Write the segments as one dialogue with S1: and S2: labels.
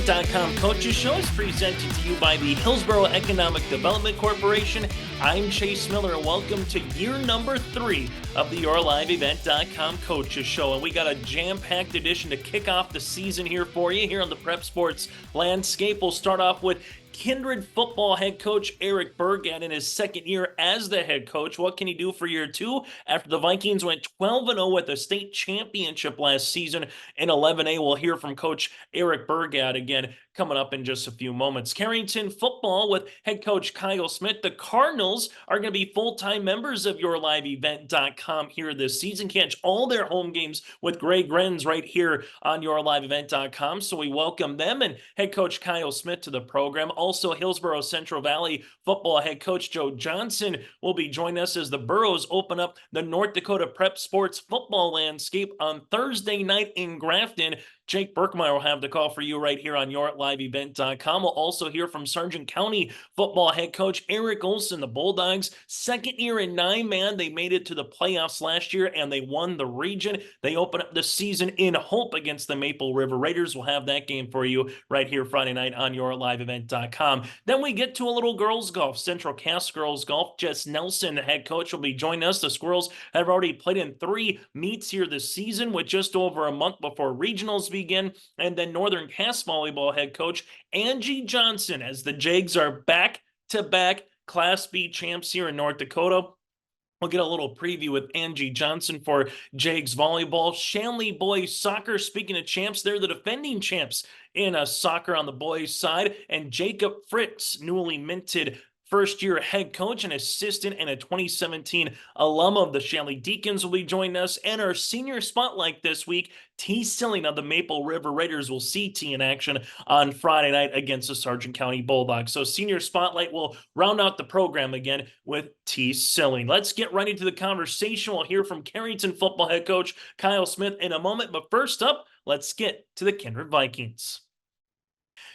S1: YLEevent.com Coaches Show is presented to you by the Hillsboro Economic Development Corporation. I'm Chase Miller, and welcome to year number 3 of the YLEevent.com Coaches Show. And we got a jam-packed edition to kick off the season here for you here on the prep sports landscape. We'll start off with Kindred football head coach Eric Burgad in his second year as the head coach. What can he do for year 2 after the Vikings went 12-0 at the state championship last season in 11A? We'll hear from Coach Eric Burgad again coming up in just a few moments. Carrington football with head coach Kyle Smith. The Cardinals are going to be full-time members of YourLiveEvent.com here this season. Catch all their home games with Greg Grenz right here on YourLiveEvent.com. So we welcome them and head coach Kyle Smith to the program. Also, Hillsboro-Central Valley football head coach Joe Johnson will be joining us as the Burros open up the North Dakota prep sports football landscape on Thursday night in Grafton. Jake Berkmeyer will have the call for you right here on YourLiveEvent.com. We'll also hear from Sargent County football head coach Eric Olson. The Bulldogs, second year in 9-man. They made it to the playoffs last year, and they won the region. They open up the season in hope against the Maple River Raiders. We'll have that game for you right here Friday night on YourLiveEvent.com. Then we get to a little girls golf. Central Cass girls golf. Jess Nelson, the head coach, will be joining us. The Squirrels have already played in 3 meets here this season with just over a month before regionals begin. And then Northern Cass volleyball head coach Angie Johnson, as the Jags are back-to-back Class B champs here in North Dakota. We'll get a little preview with Angie Johnson for Jags volleyball. Shanley boys soccer, speaking of champs, they're the defending champs in soccer on the boys side. And Jacob Fritz, newly minted first-year head coach and assistant and a 2017 alum of the Shanley Deacons, will be joining us. And our senior spotlight this week, T. Sylling of the Maple River Raiders, will see T in action on Friday night against the Sargent County Bulldogs. So senior spotlight will round out the program again with T. Sylling. Let's get right into the conversation. We'll hear from Carrington football head coach Kyle Smith in a moment. But first up, let's get to the Kindred Vikings.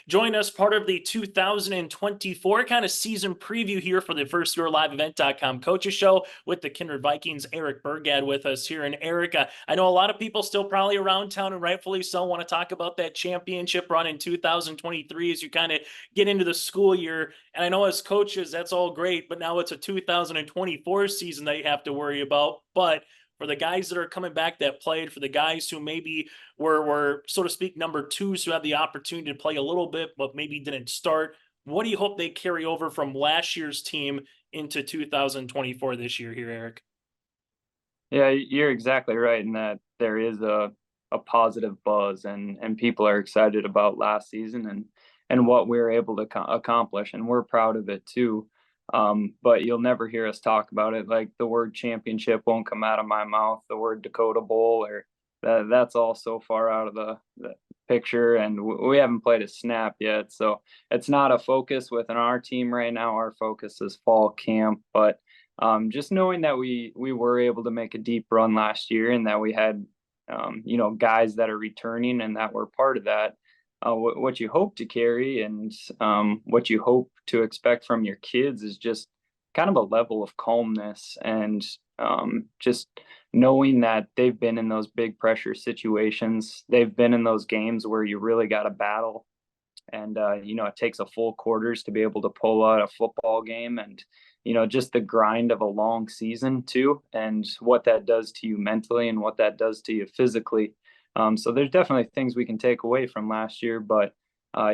S1: Join us, part of the 2024 kind of season preview here for the first YourLiveEvent.com Coaches Show with the Kindred Vikings. Eric Burgad with us here. And Eric, I know a lot of people still probably around town, and rightfully so, want to talk about that championship run in 2023 as you kind of get into the school year. And I know as coaches, that's all great, but now it's a 2024 season that you have to worry about. But for the guys that are coming back that played, for the guys who maybe were so to speak, number 2s who had the opportunity to play a little bit, but maybe didn't start, what do you hope they carry over from last year's team into 2024 this year here, Eric?
S2: Yeah, you're exactly right in that there is a positive buzz and people are excited about last season and what we were able to accomplish, and we're proud of it too. But you'll never hear us talk about it. Like, the word championship won't come out of my mouth. The word Dakota Bowl, or that's all so far out of the picture, and we haven't played a snap yet. So it's not a focus within our team right now. Our focus is fall camp. But just knowing that we were able to make a deep run last year, and that we had guys that are returning and that were part of that. What you hope to carry and what you hope to expect from your kids is just kind of a level of calmness and just knowing that they've been in those big pressure situations. They've been in those games where you really got to battle. And, it takes a full quarters to be able to pull out a football game, and, just the grind of a long season too, and what that does to you mentally and what that does to you physically. So there's definitely things we can take away from last year, but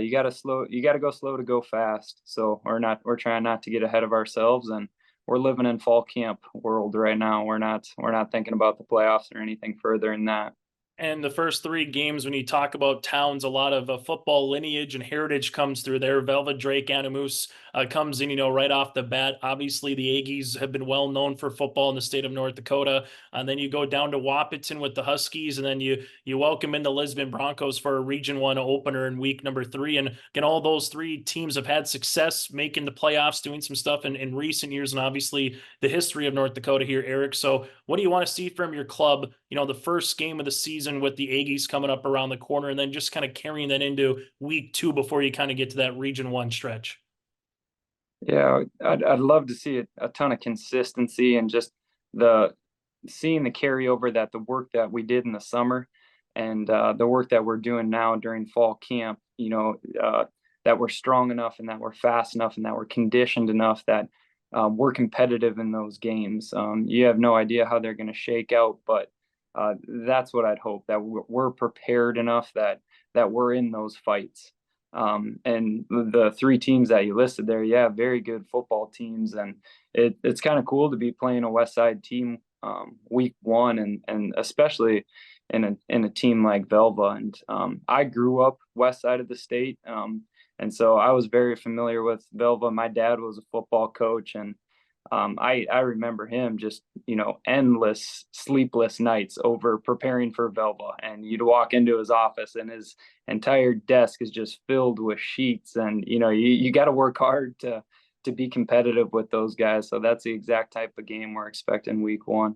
S2: you got to go slow to go fast. So we're trying not to get ahead of ourselves, and we're living in fall camp world right now. We're not thinking about the playoffs or anything further than that.
S1: And the first 3 games, when you talk about towns, a lot of football lineage and heritage comes through there. Velvet Drake, Animus comes in, right off the bat. Obviously, the Aggies have been well known for football in the state of North Dakota. And then you go down to Wahpeton with the Huskies, and then you welcome in the Lisbon Broncos for a Region 1 opener in week number 3. And again, all those 3 teams have had success making the playoffs, doing some stuff in recent years, and obviously the history of North Dakota here, Eric. So what do you want to see from your club, the first game of the season with the Aggies coming up around the corner, and then just kind of carrying that into week 2 before you kind of get to that Region 1 stretch?
S2: Yeah, I'd love to see a ton of consistency and just seeing the carryover, that the work that we did in the summer and the work that we're doing now during fall camp, that we're strong enough and that we're fast enough and that we're conditioned enough that we're competitive in those games. You have no idea how they're going to shake out, but that's what I'd hope, that we're prepared enough that we're in those fights. And the three teams that you listed there, yeah, very good football teams, and it's kind of cool to be playing a West Side team week one, and especially in a team like Velva. And I grew up west side of the state, and so I was very familiar with Velva. My dad was a football coach, and I remember him just, endless sleepless nights over preparing for Velva. And you'd walk into his office and his entire desk is just filled with sheets. And, you got to work hard to be competitive with those guys. So that's the exact type of game we're expecting week one.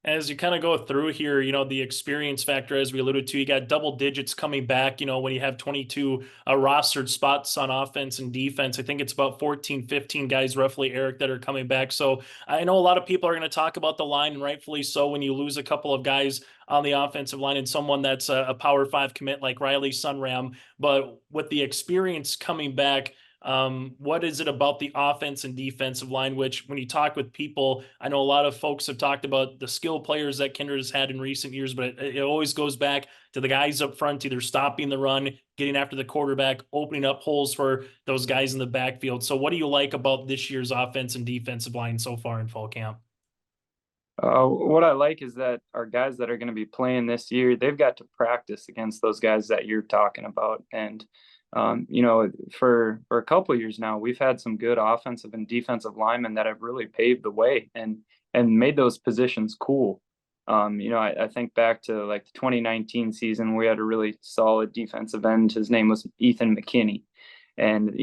S1: As you kind of go through here, the experience factor, as we alluded to, you got double digits coming back, when you have 22 rostered spots on offense and defense. I think it's about 14, 15 guys roughly, Eric, that are coming back. So I know a lot of people are going to talk about the line, and rightfully so, when you lose a couple of guys on the offensive line and someone that's a Power 5 commit like Riley Sunram. But with the experience coming back, what is it about the offense and defensive line, which when you talk with people, I know a lot of folks have talked about the skill players that Kindred has had in recent years, but it always goes back to the guys up front, either stopping the run, getting after the quarterback, opening up holes for those guys in the backfield. So what do you like about this year's offense and defensive line so far in fall camp?
S2: What I like is that our guys that are going to be playing this year, they've got to practice against those guys that you're talking about. And for a couple of years now, we've had some good offensive and defensive linemen that have really paved the way and made those positions cool. I think back to like the 2019 season, we had a really solid defensive end. His name was Ethan McKinney. And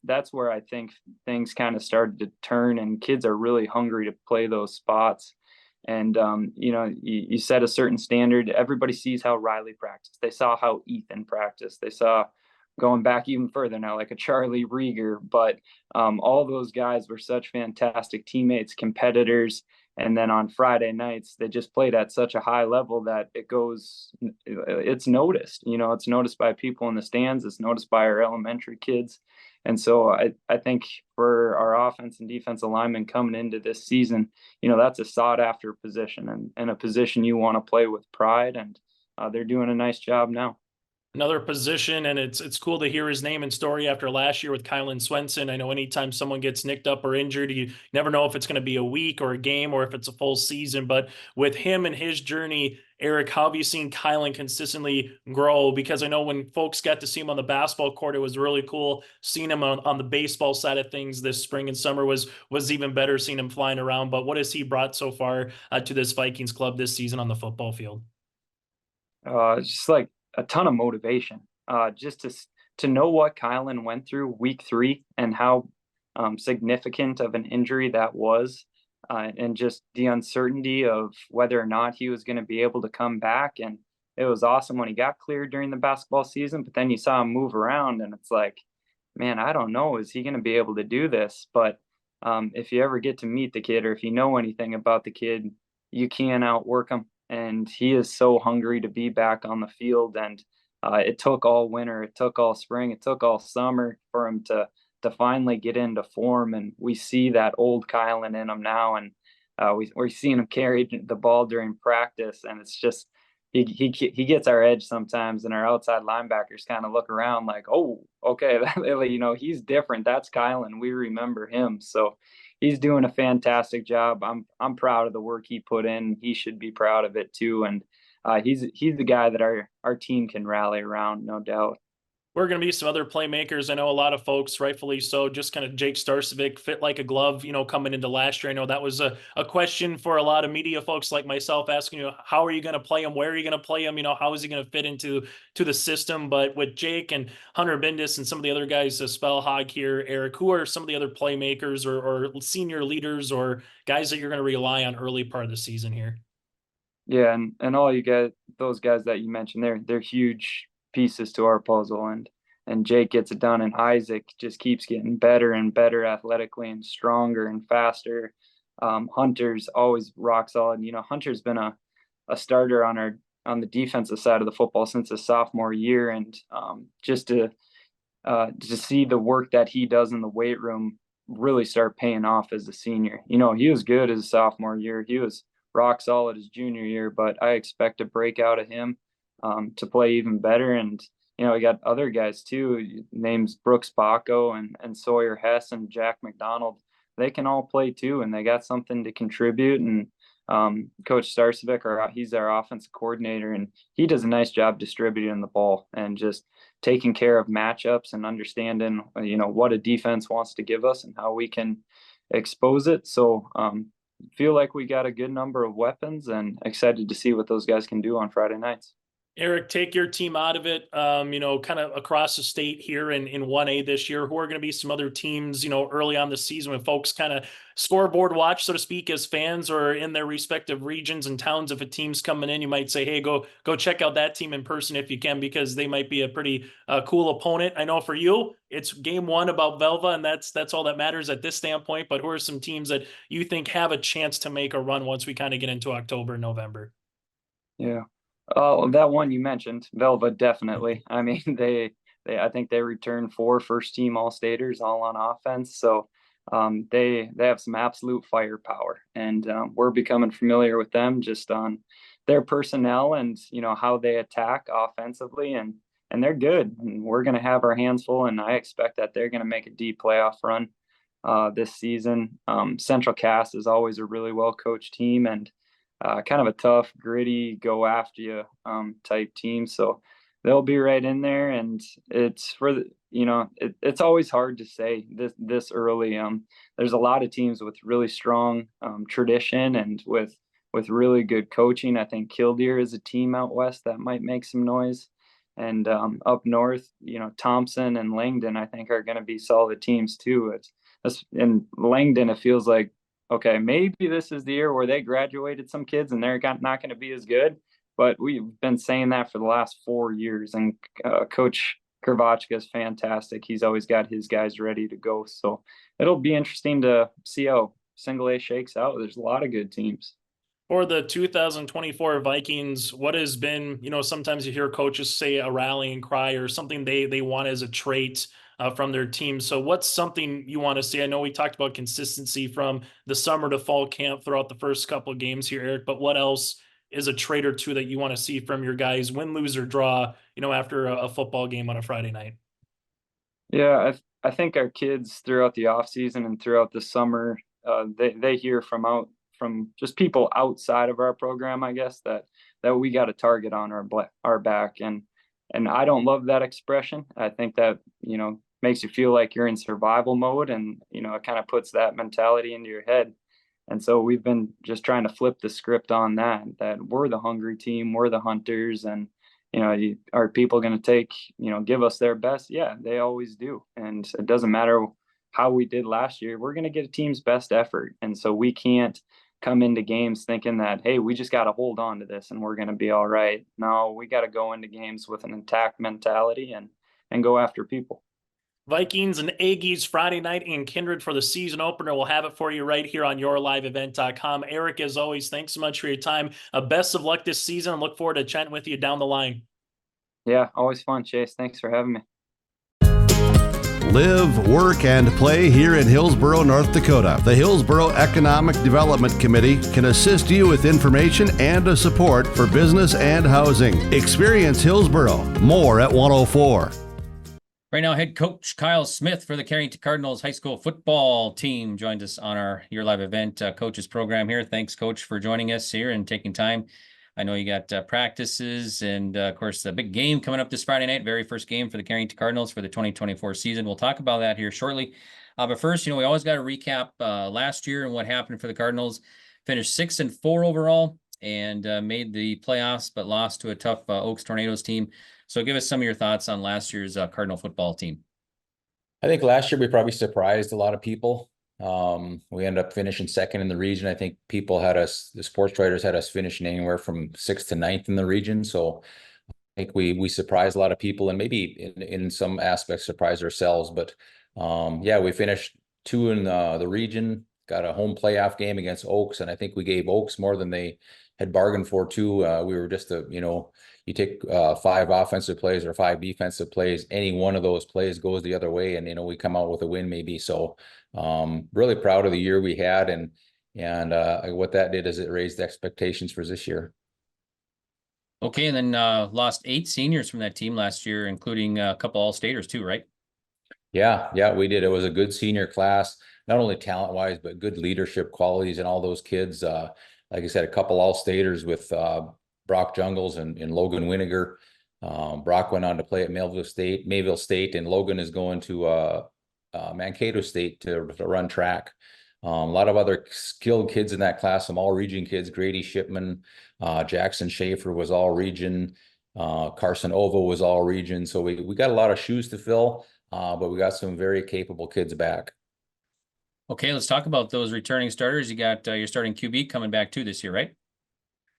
S2: that's where I think things kind of started to turn, and kids are really hungry to play those spots. And you set a certain standard. Everybody sees how Riley practiced. They saw how Ethan practiced. They saw, going back even further now, like a Charlie Rieger. But all those guys were such fantastic teammates, competitors. And then on Friday nights, they just played at such a high level that it's noticed. It's noticed by people in the stands. It's noticed by our elementary kids. And so I think for our offense and defensive linemen coming into this season, that's a sought after position, and a position you want to play with pride. And they're doing a nice job now.
S1: Another position, and it's cool to hear his name and story after last year with Kylan Swenson. I know anytime someone gets nicked up or injured, you never know if it's going to be a week or a game or if it's a full season. But with him and his journey, Eric, how have you seen Kylan consistently grow? Because I know when folks got to see him on the basketball court, it was really cool. Seeing him on the baseball side of things this spring and summer was even better, seeing him flying around. But what has he brought so far to this Vikings club this season on the football field?
S2: Just like a ton of motivation, just to know what Kylan went through week 3 and how significant of an injury that was, and just the uncertainty of whether or not he was going to be able to come back. And it was awesome when he got cleared during the basketball season, but then you saw him move around and it's like, man, I don't know, is he going to be able to do this? But if you ever get to meet the kid, or if you know anything about the kid, you can't outwork him. And he is so hungry to be back on the field. And it took all winter, it took all spring, it took all summer for him to finally get into form. And we see that old Kylan in him now. And we're seeing him carry the ball during practice. And it's just, he gets our edge sometimes. And our outside linebackers kind of look around like, oh, okay, he's different. That's Kylan. We remember him. So he's doing a fantastic job. I'm proud of the work he put in. He should be proud of it too. And he's the guy that our team can rally around, no doubt.
S1: We're going to be some other playmakers. I know a lot of folks, rightfully so, just kind of Jake Starcevic fit like a glove, coming into last year. I know that was a question for a lot of media folks like myself, asking, how are you going to play him? Where are you going to play him? How is he going to fit into the system? But with Jake and Hunter Bindis and some of the other guys, Spellhog here, Eric, who are some of the other playmakers or senior leaders or guys that you're going to rely on early part of the season here?
S2: Yeah, and all you guys, those guys that you mentioned, they're huge pieces to our puzzle. And Jake gets it done, and Isaac just keeps getting better and better athletically and stronger and faster. Hunter's always rock solid. Hunter's been a starter on the defensive side of the football since his sophomore year, and just to see the work that he does in the weight room really start paying off as a senior. He was good as a sophomore year. He was rock solid his junior year, but I expect a breakout of him to play even better. And we got other guys too, names Brooks Baco and Sawyer Hess and Jack McDonald. They can all play too, and they got something to contribute. And Coach Starcevic, he's our offensive coordinator, and he does a nice job distributing the ball and just taking care of matchups and understanding, what a defense wants to give us and how we can expose it. So feel like we got a good number of weapons, and excited to see what those guys can do on Friday nights.
S1: Eric, take your team out of it, kind of across the state here in 1A this year. Who are going to be some other teams, early on the season when folks kind of scoreboard watch, so to speak, as fans or in their respective regions and towns? If a team's coming in, you might say, hey, go check out that team in person if you can, because they might be a pretty cool opponent. I know for you, it's game one about Velva, and that's all that matters at this standpoint. But who are some teams that you think have a chance to make a run once we kind of get into October and November?
S2: Yeah. Oh, that one you mentioned, Velva, definitely. I mean, I think they returned 4 first-team All-Staters all on offense, so they have some absolute firepower, and we're becoming familiar with them just on their personnel and how they attack offensively, and they're good. And we're going to have our hands full, and I expect that they're going to make a deep playoff run this season. Central Cass is always a really well-coached team, and kind of a tough, gritty, go after you type team. So they'll be right in there, and it's for the, it's always hard to say this early. There's a lot of teams with really strong tradition and with really good coaching. I think Killdeer is a team out west that might make some noise, and up north, Thompson and Langdon I think are going to be solid teams too. It's in Langdon, it feels like, okay, maybe this is the year where they graduated some kids and they're not going to be as good. But we've been saying that for the last 4 years. And Coach Krvachka is fantastic. He's always got his guys ready to go. So it'll be interesting to see how Single A shakes out. There's a lot of good teams.
S1: For the 2024 Vikings, what has been, sometimes you hear coaches say a rallying cry or something they want as a trait from their team. So what's something you want to see? I know we talked about consistency from the summer to fall camp throughout the first couple of games here, Eric, but what else is a trait or two that you want to see from your guys, win, lose, or draw, after a football game on a Friday night?
S2: Yeah, I think our kids throughout the off season and throughout the summer, they hear from just people outside of our program, I guess, that we got a target on our back. And I don't love that expression. I think that, makes you feel like you're in survival mode, and it kind of puts that mentality into your head. And so we've been just trying to flip the script on that we're the hungry team, we're the hunters, and are people going to give us their best? Yeah, they always do. And it doesn't matter how we did last year, we're going to get a team's best effort. And so we can't come into games thinking that, hey, we just got to hold on to this and we're going to be all right. No, we got to go into games with an intact mentality and go after people.
S1: Vikings and Aggies Friday night in Kindred for the season opener. We'll have it for you right here on yourliveevent.com. Eric, as always, thanks so much for your time. Best of luck this season, and look forward to chatting with you down the line.
S2: Yeah, always fun, Chase. Thanks for having me.
S3: Live, work, and play here in Hillsboro, North Dakota. The Hillsboro Economic Development Committee can assist you with information and support for business and housing. Experience Hillsboro. More at 104.
S4: Right now, head coach Kyle Smith for the Carrington Cardinals high school football team joined us on our Your Live Event coaches program here. Thanks, Coach, for joining us here and taking time. I know you got practices and, of course, the big game coming up this Friday night, very first game for the Carrington Cardinals for the 2024 season. We'll talk about that here shortly. But first, we always got to recap last year and what happened for the Cardinals. Finished 6-4 overall and made the playoffs, but lost to a tough Oaks Tornadoes team. So give us some of your thoughts on last year's Cardinal football team.
S5: I think last year we probably surprised a lot of people. We ended up finishing second in the region. I think people had us, the sports writers had us finishing anywhere from 6th to 9th in the region. So I think we surprised a lot of people, and maybe in some aspects surprised ourselves. But yeah, we finished 2 in the region, got a home playoff game against Oaks, and I think we gave Oaks more than they had bargained for too. We were just you take 5 offensive plays or 5 defensive plays, any one of those plays goes the other way, and we come out with a win maybe. So really proud of the year we had, and what that did is it raised expectations for this year.
S4: Okay, and then lost 8 seniors from that team last year, including a couple All-Staters too, right?
S5: Yeah, we did. It was a good senior class, not only talent-wise, but good leadership qualities in all those kids. Like I said, a couple All-Staters with Brock Jungles and Logan Winiger. Brock went on to play at Mayville State, and Logan is going to Mankato State to run track. A lot of other skilled kids in that class, some all-region kids. Grady Shipman, Jackson Schaefer was all-region. Carson Ova was all-region. So we got a lot of shoes to fill, but we got some very capable kids back.
S4: Okay, let's talk about those returning starters. You got your starting QB coming back too this year, right?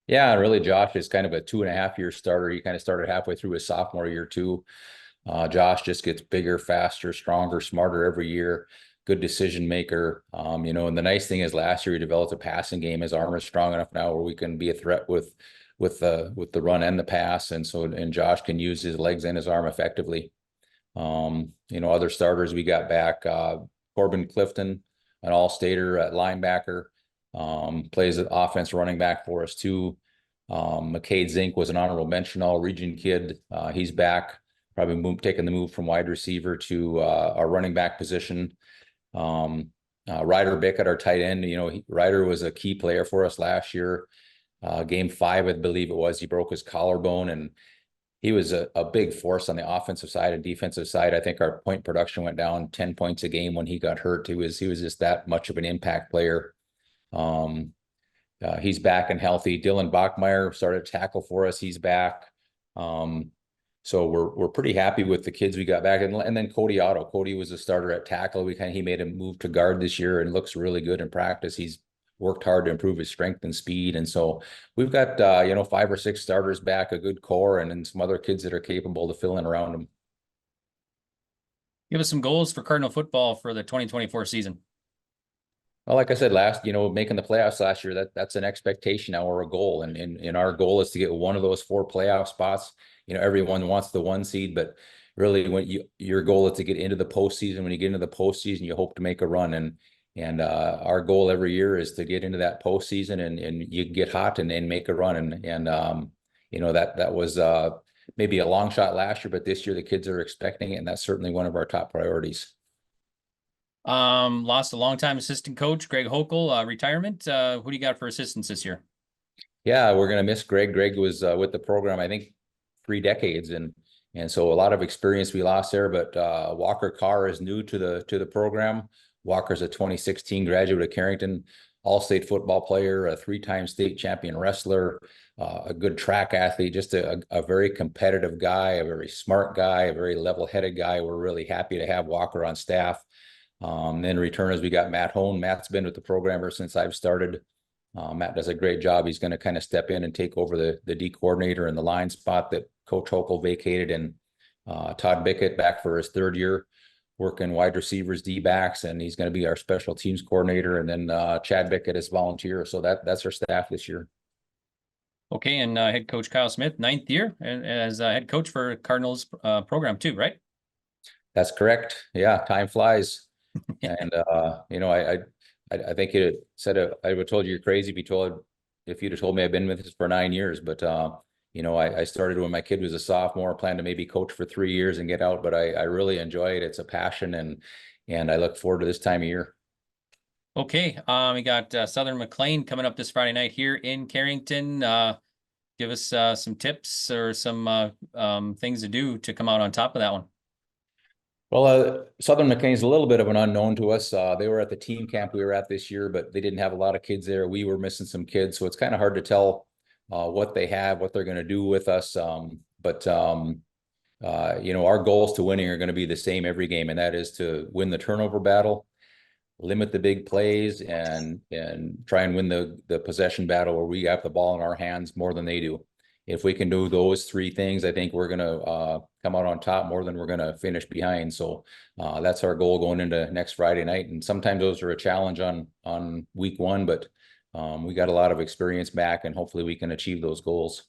S5: Yeah, really, Josh is kind of a 2.5-year starter. He kind of started halfway through his sophomore year too. Josh just gets bigger, faster, stronger, smarter every year. Good decision maker. And the nice thing is last year he developed a passing game. His arm is strong enough now where we can be a threat with the run and the pass. And Josh can use his legs and his arm effectively. Other starters we got back, Corbin Clifton, an all-stater at linebacker, plays an offense running back for us too. McCade Zink was an honorable mention all-region kid. He's back, probably taking the move from wide receiver to our running back position. Ryder Bickett, our tight end, Ryder was a key player for us last year. Game 5, I believe it was, he broke his collarbone, and he was a big force on the offensive side and defensive side. I think our point production went down 10 points a game when he got hurt. He was just that much of an impact player. He's back and healthy. Dylan Bachmeyer started tackle for us. He's back. So we're pretty happy with the kids we got back. And then Cody Otto. Cody was a starter at tackle. He made a move to guard this year and looks really good in practice. He's worked hard to improve his strength and speed. And so we've got 5 or 6 starters back, a good core, and then some other kids that are capable to fill in around them.
S4: Give us some goals for Cardinal football for the 2024 season.
S5: Well, like I said, making the playoffs last year, that's an expectation now or a goal. And our goal is to get one of those 4 playoff spots. Everyone wants the 1 seed, but really when your goal is to get into the postseason. When you get into the postseason, you hope to make a run. And our goal every year is to get into that postseason and you get hot and make a run. And that was maybe a long shot last year, but this year the kids are expecting it. And that's certainly one of our top priorities.
S4: Lost a longtime assistant coach, Greg Hochul, retirement. Who do you got for assistants this year?
S5: Yeah, we're going to miss Greg. Greg was with the program, I think, 3 decades. And so a lot of experience we lost there, but Walker Carr is new to the program. Walker's a 2016 graduate of Carrington, all-state football player, a 3-time state champion wrestler, a good track athlete, just a very competitive guy, a very smart guy, a very level-headed guy. We're really happy to have Walker on staff. Then returners, we got Matt Hone. Matt's been with the program ever since I've started. Matt does a great job. He's going to kind of step in and take over the D coordinator and the line spot that Coach Hochul vacated. And Todd Bickett back for his 3rd year, working wide receivers, D-backs, and he's going to be our special teams coordinator. And then Chad Bickett is volunteer. So that's our staff this year.
S4: Okay, and head coach Kyle Smith, 9th year as head coach for Cardinals program too, right?
S5: That's correct. Yeah, time flies. And I think it said I would have told you're crazy if you'd have told me I've been with this for 9 years. But I started when my kid was a sophomore, planned to maybe coach for 3 years and get out. But I really enjoy it. It's a passion, and I look forward to this time of year.
S4: Okay, we got Southern McLean coming up this Friday night here in Carrington. Give us some tips or some things to do to come out on top of that one.
S5: Well, Southern McLean's a little bit of an unknown to us. They were at the team camp we were at this year, but they didn't have a lot of kids there. We were missing some kids, so it's kind of hard to tell what they have, what they're going to do with us. But our goals to winning are going to be the same every game, and that is to win the turnover battle, limit the big plays, and try and win the possession battle where we have the ball in our hands more than they do. if we can do those three things, I think we're going to come out on top more than we're going to finish behind. So that's our goal going into next Friday night. And sometimes those are a challenge on week one, but we got a lot of experience back, and hopefully we can achieve those goals.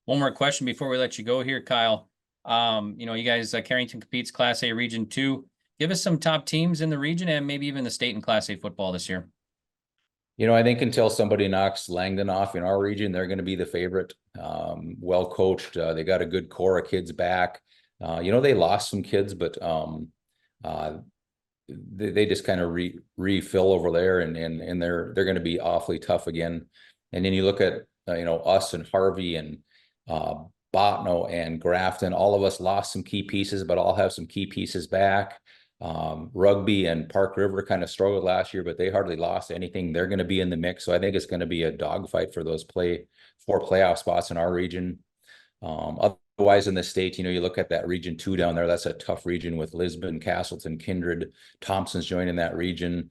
S4: One more question before we let you go here, Kyle. You guys, Carrington competes Class A Region 2. Give us some top teams in the region and maybe even the state in Class A football this year.
S5: I think until somebody knocks Langdon off in our region, they're going to be the favorite. Well coached. They got a good core of kids back. They lost some kids, but they just kind of refill over there, and they're going to be awfully tough again. And then you look at us and Harvey and Botno and Grafton. All of us lost some key pieces, but all have some key pieces back. Rugby and Park River kind of struggled last year, but they hardly lost anything. They're going to be in the mix. So I think it's going to be a dogfight for those 4 playoff spots in our region. Otherwise in the state, you look at that Region 2 down there, that's a tough region with Lisbon, Castleton, Kindred, Thompson's joining that region.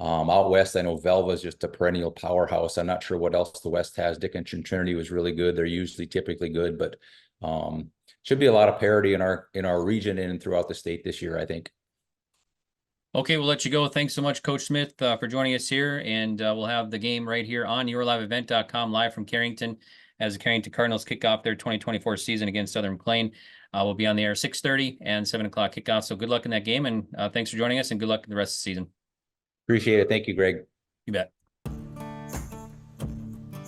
S5: Out west, I know Velva is just a perennial powerhouse. I'm not sure what else the West has. Dickinson Trinity was really good. They're typically good, but should be a lot of parity in our region and throughout the state this year, I think.
S4: Okay, we'll let you go. Thanks so much, Coach Smith, for joining us here. And we'll have the game right here on yourliveevent.com live from Carrington as the Carrington Cardinals kick off their 2024 season against Southern McLean. We'll be on the air 6:30 and 7 o'clock kickoff. So good luck in that game. And thanks for joining us, and good luck in the rest of the season.
S5: Appreciate it. Thank you, Greg.
S4: You bet.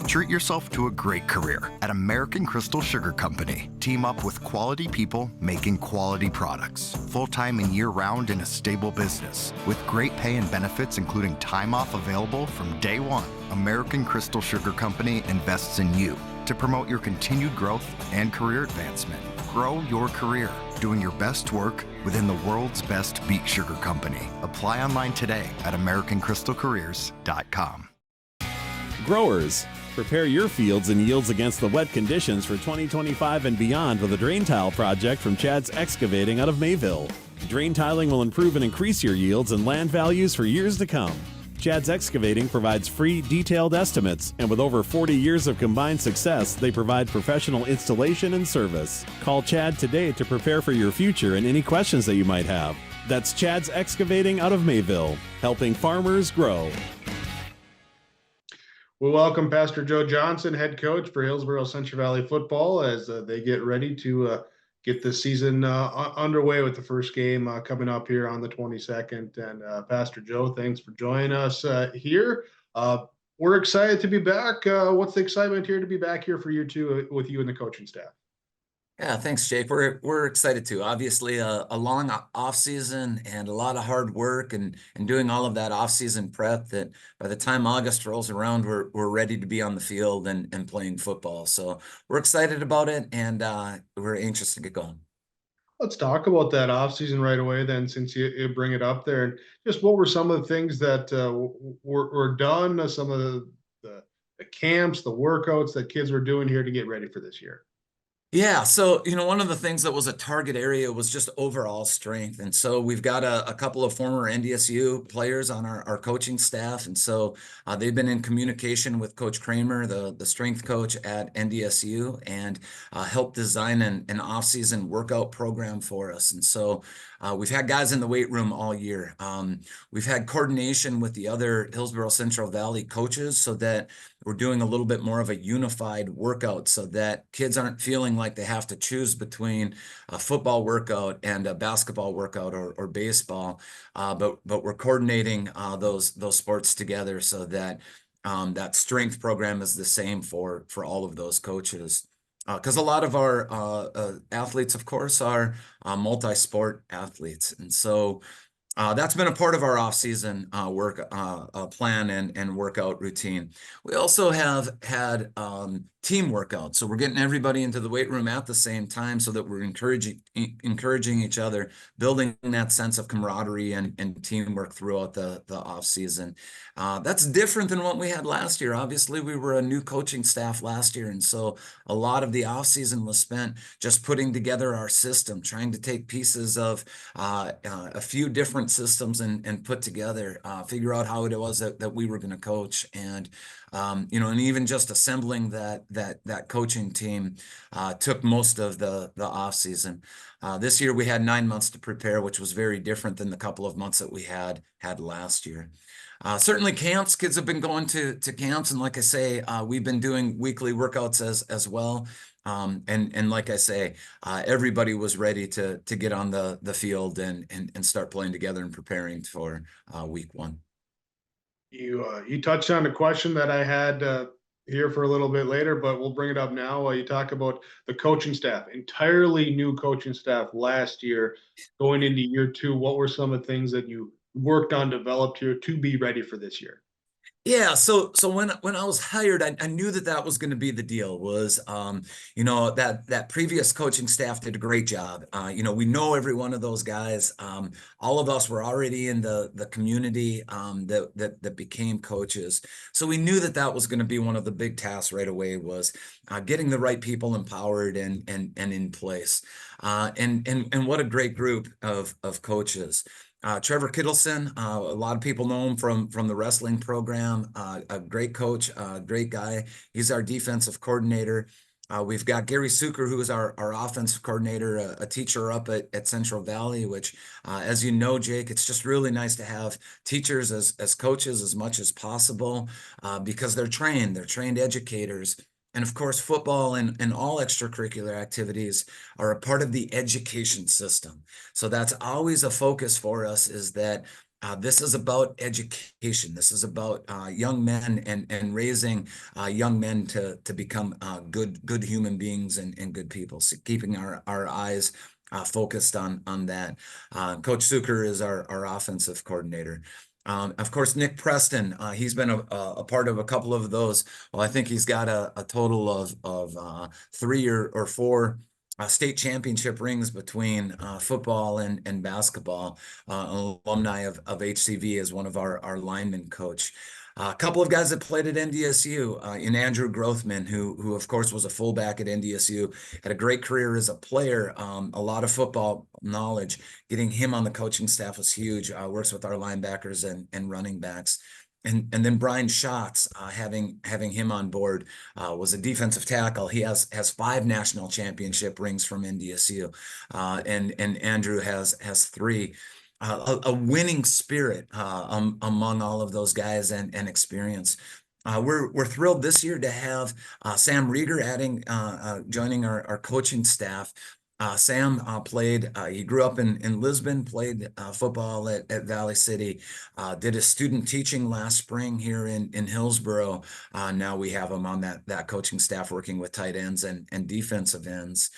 S6: Treat yourself to a great career at American Crystal Sugar Company. Team up with quality people making quality products. Full-time and year-round in a stable business. With great pay and benefits, including time off available from day one. American Crystal Sugar Company invests in you to promote your continued growth and career advancement. Grow your career doing your best work within the world's best beet sugar company. Apply online today at americancrystalcareers.com.
S7: Growers, prepare your fields and yields against the wet conditions for 2025 and beyond with a drain tile project from Chad's Excavating out of Mayville. Drain tiling will improve and increase your yields and land values for years to come. Chad's Excavating provides free, detailed estimates, and with over 40 years of combined success, they provide professional installation and service. Call Chad today to prepare for your future and any questions that you might have. That's Chad's Excavating out of Mayville, helping farmers grow.
S8: We welcome Pastor Joe Johnson, head coach for Hillsboro-Central Valley football, as they get ready to get the season underway with the first game coming up here on the 22nd. And Pastor Joe, thanks for joining us here. We're excited to be back. What's the excitement here to be back here for year 2 with you and the coaching staff?
S9: Yeah, thanks, Jake. We're excited too. Obviously, a long off season and a lot of hard work and doing all of that off season prep. That by the time August rolls around, we're ready to be on the field and playing football. So we're excited about it, and we're anxious to get going.
S8: Let's talk about that off season right away, then, since you bring it up there. And just what were some of the things that were done? Some of the camps, the workouts that kids were doing here to get ready for this year.
S9: Yeah, so, one of the things that was a target area was just overall strength. And so we've got a couple of former NDSU players on our coaching staff. And so they've been in communication with Coach Kramer, the strength coach at NDSU, and helped design an off-season workout program for us. And so we've had guys in the weight room all year. We've had coordination with the other Hillsboro-Central Valley coaches so that we're doing a little bit more of a unified workout so that kids aren't feeling like they have to choose between a football workout and a basketball workout or baseball. But we're coordinating those sports together so that that strength program is the same for all of those coaches. Because a lot of our athletes, of course, are multi-sport athletes. And so that's been a part of our off-season work plan and workout routine. We also have had team workouts. So we're getting everybody into the weight room at the same time so that we're encouraging each other, building that sense of camaraderie and teamwork throughout the off-season. That's different than what we had last year. Obviously, we were a new coaching staff last year. And so a lot of the off-season was spent just putting together our system, trying to take pieces of a few different different systems and put together, figure out how it was that we were going to coach. And, you know, and even just assembling that coaching team took most of the off season. This year we had 9 months to prepare, which was very different than the couple of months that we had last year. Certainly camps, kids have been going to camps. And like I say, we've been doing weekly workouts as well. And like I say, everybody was ready to get on the field and start playing together and preparing for week 1.
S8: You touched on a question that I had here for a little bit later, but we'll bring it up now. You talk about the coaching staff, entirely new coaching staff last year, going into year 2. What were some of the things that you worked on, developed here to be ready for this year?
S9: Yeah, so when I was hired, I knew that was going to be the deal. Was you know, that previous coaching staff did a great job. You know, we know every one of those guys. All of us were already in the community that became coaches, so we knew that was going to be one of the big tasks right away. Was getting the right people empowered and in place. And what a great group of coaches. Trevor Kittleson, a lot of people know him from the wrestling program, a great coach, great guy. He's our defensive coordinator. We've got Gary Suker, who is our offensive coordinator, a teacher up at Central Valley, which, as you know, Jake, it's just really nice to have teachers as coaches as much as possible, because they're trained educators. And of course, football and all extracurricular activities are a part of the education system. So that's always a focus for us, is that this is about education. This is about young men and raising young men to become good human beings and good people. So keeping our eyes focused on that. Coach Suker is our offensive coordinator. Of course, Nick Preston, he's been a part of a couple of those. Well, I think he's got a total of 3 or 4 state championship rings between football and basketball. Alumni of HCV as one of our lineman coach. A couple of guys that played at NDSU, in Andrew Grothman, who of course was a fullback at NDSU, had a great career as a player, a lot of football knowledge. Getting him on the coaching staff was huge. Works with our linebackers and running backs. And then Brian Schatz, having him on board, was a defensive tackle. He has 5 national championship rings from NDSU, and Andrew has 3. A winning spirit among all of those guys and experience. We're thrilled this year to have Sam Rieger joining our coaching staff. Sam played, he grew up in Lisbon, played football at Valley City, did his student teaching last spring here in Hillsboro. Now we have him on that coaching staff working with tight ends and defensive ends.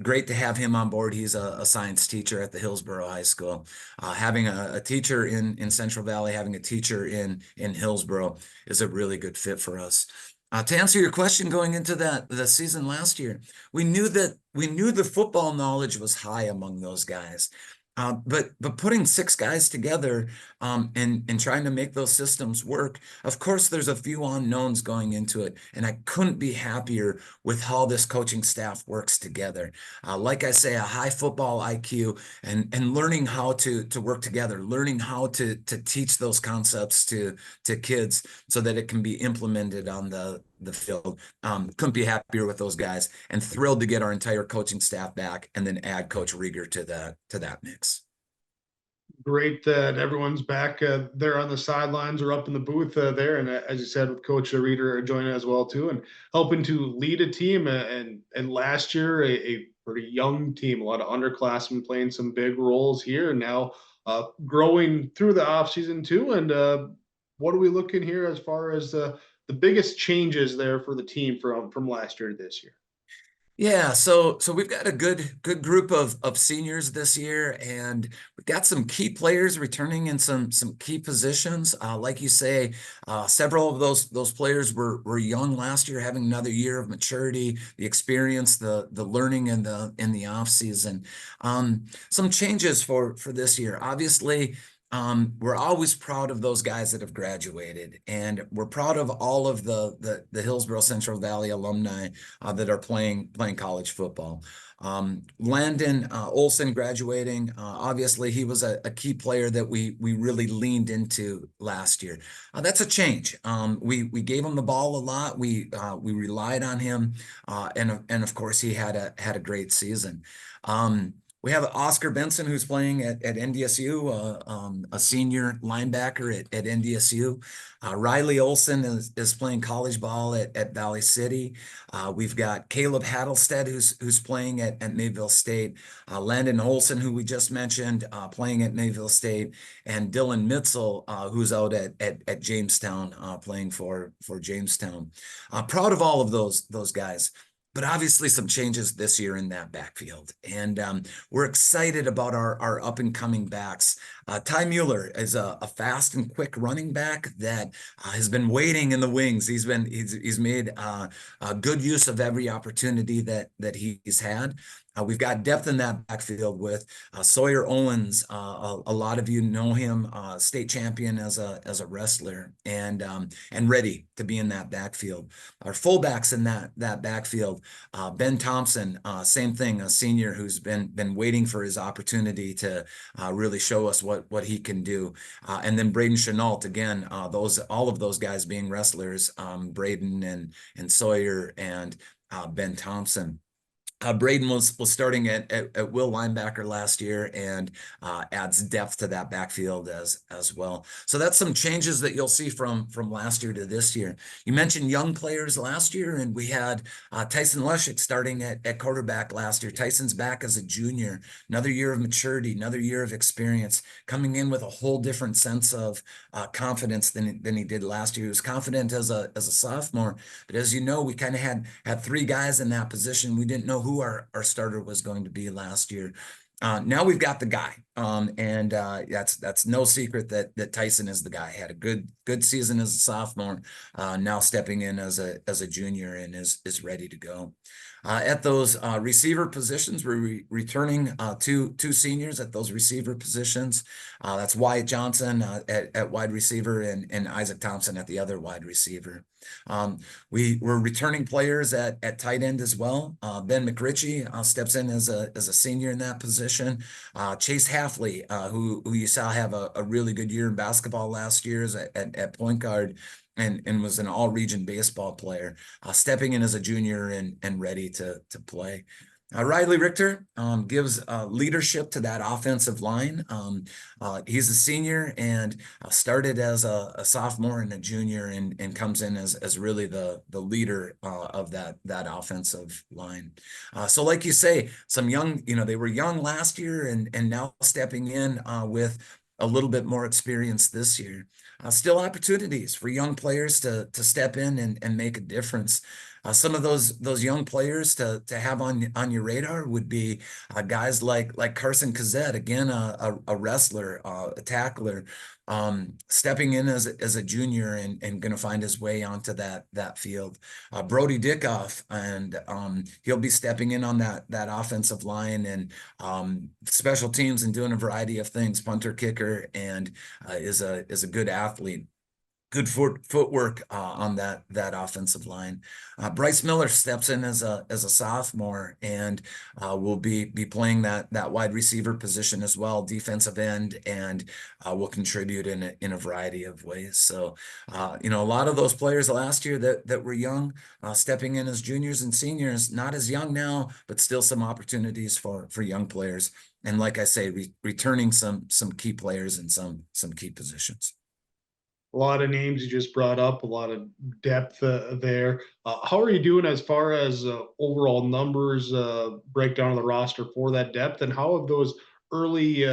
S9: Great to have him on board. He's a science teacher at the Hillsboro High School. Having a teacher in Central Valley, having a teacher in Hillsboro is a really good fit for us. To answer your question, going into the season last year, we knew the football knowledge was high among those guys. But putting 6 guys together and trying to make those systems work, of course, there's a few unknowns going into it. And I couldn't be happier with how this coaching staff works together. Like I say, a high football IQ and learning how to work together, learning how to teach those concepts to kids so that it can be implemented on the field. Couldn't be happier with those guys, and thrilled to get our entire coaching staff back and then add Coach Rieger to that mix.
S8: Great that everyone's back there on the sidelines or up in the booth there. And as you said, with Coach Rieger joining as well too, and helping to lead a team. And last year, a pretty young team, a lot of underclassmen playing some big roles here, and now growing through the offseason too. And what are we looking here as far as the biggest changes there for the team from last year to this year?
S9: Yeah, so we've got a good group of seniors this year, and we've got some key players returning in some key positions. Like you say, several of those players were young last year, having another year of maturity, the experience, the learning in the off season. Some changes for this year. Obviously, we're always proud of those guys that have graduated, and we're proud of all of the Hillsboro-Central Valley alumni that are playing college football. Landon Olson graduating, obviously he was a key player that we really leaned into last year. That's a change. We gave him the ball a lot. We relied on him, and of course he had a great season. We have Oscar Benson, who's playing at NDSU, a senior linebacker at NDSU. Riley Olson is playing college ball at Valley City. We've got Caleb Hattlestead, who's playing at Mayville State. Landon Olson, who we just mentioned, playing at Mayville State. And Dylan Mitzel, who's out at Jamestown, playing for Jamestown. Proud of all of those guys. But obviously some changes this year in that backfield. And we're excited about our up and coming backs. Ty Mueller is a fast and quick running back that has been waiting in the wings. He's made good use of every opportunity that he's had. We've got depth in that backfield with Sawyer Owens. A lot of you know him, state champion as a wrestler, and ready to be in that backfield. Our fullbacks in that backfield, Ben Thompson, same thing, a senior who's been waiting for his opportunity to really show us what he can do. And then Braden Chenault, again, all of those guys being wrestlers, Braden and Sawyer and Ben Thompson. Braden was starting at will linebacker last year, and adds depth to that backfield as well. So that's some changes that you'll see from last year to this year. You mentioned young players last year, and we had Tyson Lushik starting at quarterback last year. Tyson's back as a junior, another year of maturity, another year of experience, coming in with a whole different sense of confidence than he did last year. He was confident as a sophomore, but as you know, we kind of had three guys in that position. We didn't know who our starter was going to be last year. Now we've got the guy, and that's no secret that Tyson is the guy. Had a good season as a sophomore, now stepping in as a junior and is ready to go. At those receiver positions, we're returning two seniors at those receiver positions. That's Wyatt Johnson at wide receiver and Isaac Thompson at the other wide receiver. We're returning players at tight end as well. Ben McRitchie steps in as a senior in that position. Chase Halfley, who you saw have a really good year in basketball last year at point guard, and was an all-region baseball player, stepping in as a junior and ready to play. Riley Richter gives leadership to that offensive line. He's a senior and started as a sophomore and a junior, and comes in as really the leader of that offensive line. So like you say, some young, they were young last year and now stepping in with a little bit more experience this year. Still opportunities for young players to step in and make a difference. Some of those young players to have on your radar would be guys like Carson Kazette, again, a wrestler, a tackler, stepping in as a junior and going to find his way onto that field. Brody Dickoff, and he'll be stepping in on that offensive line and special teams and doing a variety of things, punter, kicker, and is a good athlete. Good footwork on that offensive line. Bryce Miller steps in as a sophomore and will be playing that wide receiver position as well, defensive end, and will contribute in a variety of ways. So a lot of those players last year that were young, stepping in as juniors and seniors, not as young now, but still some opportunities for young players. And like I say, returning some key players in some key positions.
S8: A lot of names you just brought up, a lot of depth there. How are you doing as far as overall numbers, breakdown of the roster for that depth, and how have those early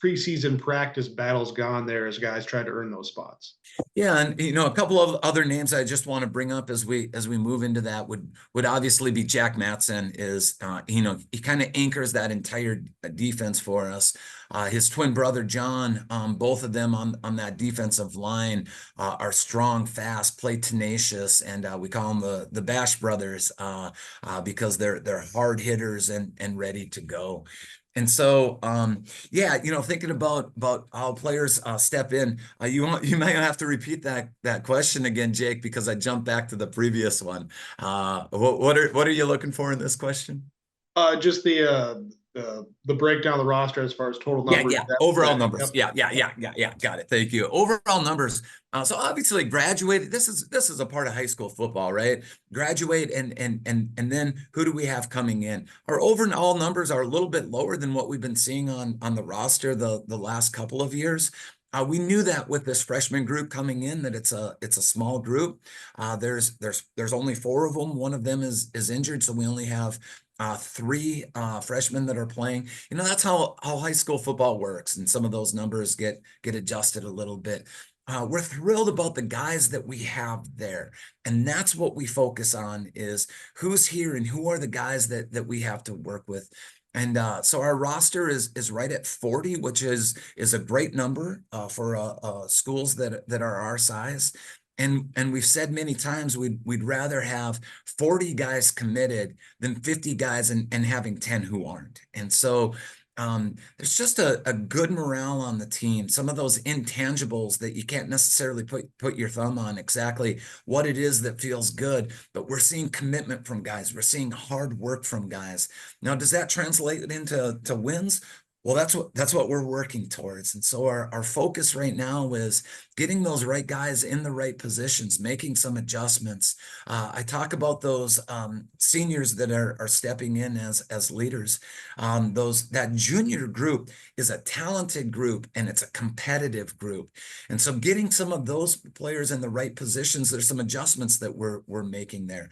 S8: preseason practice battles gone there as guys try to earn those spots?
S9: Yeah, and a couple of other names I just want to bring up as we move into that would obviously be Jack Matson. Is he kind of anchors that entire defense for us. His twin brother John, both of them on that defensive line are strong, fast, play tenacious, and we call them the Bash brothers because they're hard hitters and ready to go. And so, yeah, thinking about how players step in, you might have to repeat that question again, Jake, because I jumped back to the previous one. What are you looking for in this question?
S8: Just the breakdown of the roster as far as total numbers.
S9: Yeah, overall numbers.
S8: Yep.
S9: Yeah. Got it. Thank you. Overall numbers. So obviously graduated. This is a part of high school football, right? Graduate and then who do we have coming in? Our overall numbers are a little bit lower than what we've been seeing on the roster the last couple of years. We knew that with this freshman group coming in, that it's a small group. There's only 4 of them. One of them is injured, so we only have 3 freshmen that are playing. That's how high school football works, and some of those numbers get adjusted a little bit. We're thrilled about the guys that we have there, and that's what we focus on, is who's here and who are the guys that we have to work with. And so our roster is right at 40, which is a great number for schools that are our size. And we've said many times we'd rather have 40 guys committed than 50 guys and having 10 who aren't. And so there's just a good morale on the team. Some of those intangibles that you can't necessarily put your thumb on exactly what it is that feels good, but we're seeing commitment from guys. We're seeing hard work from guys. Now, does that translate into wins? Well, that's what we're working towards. And so our focus right now is getting those right guys in the right positions, making some adjustments. I talk about those seniors that are stepping in as leaders. That junior group is a talented group, and it's a competitive group. And so getting some of those players in the right positions, there's some adjustments that we're making there.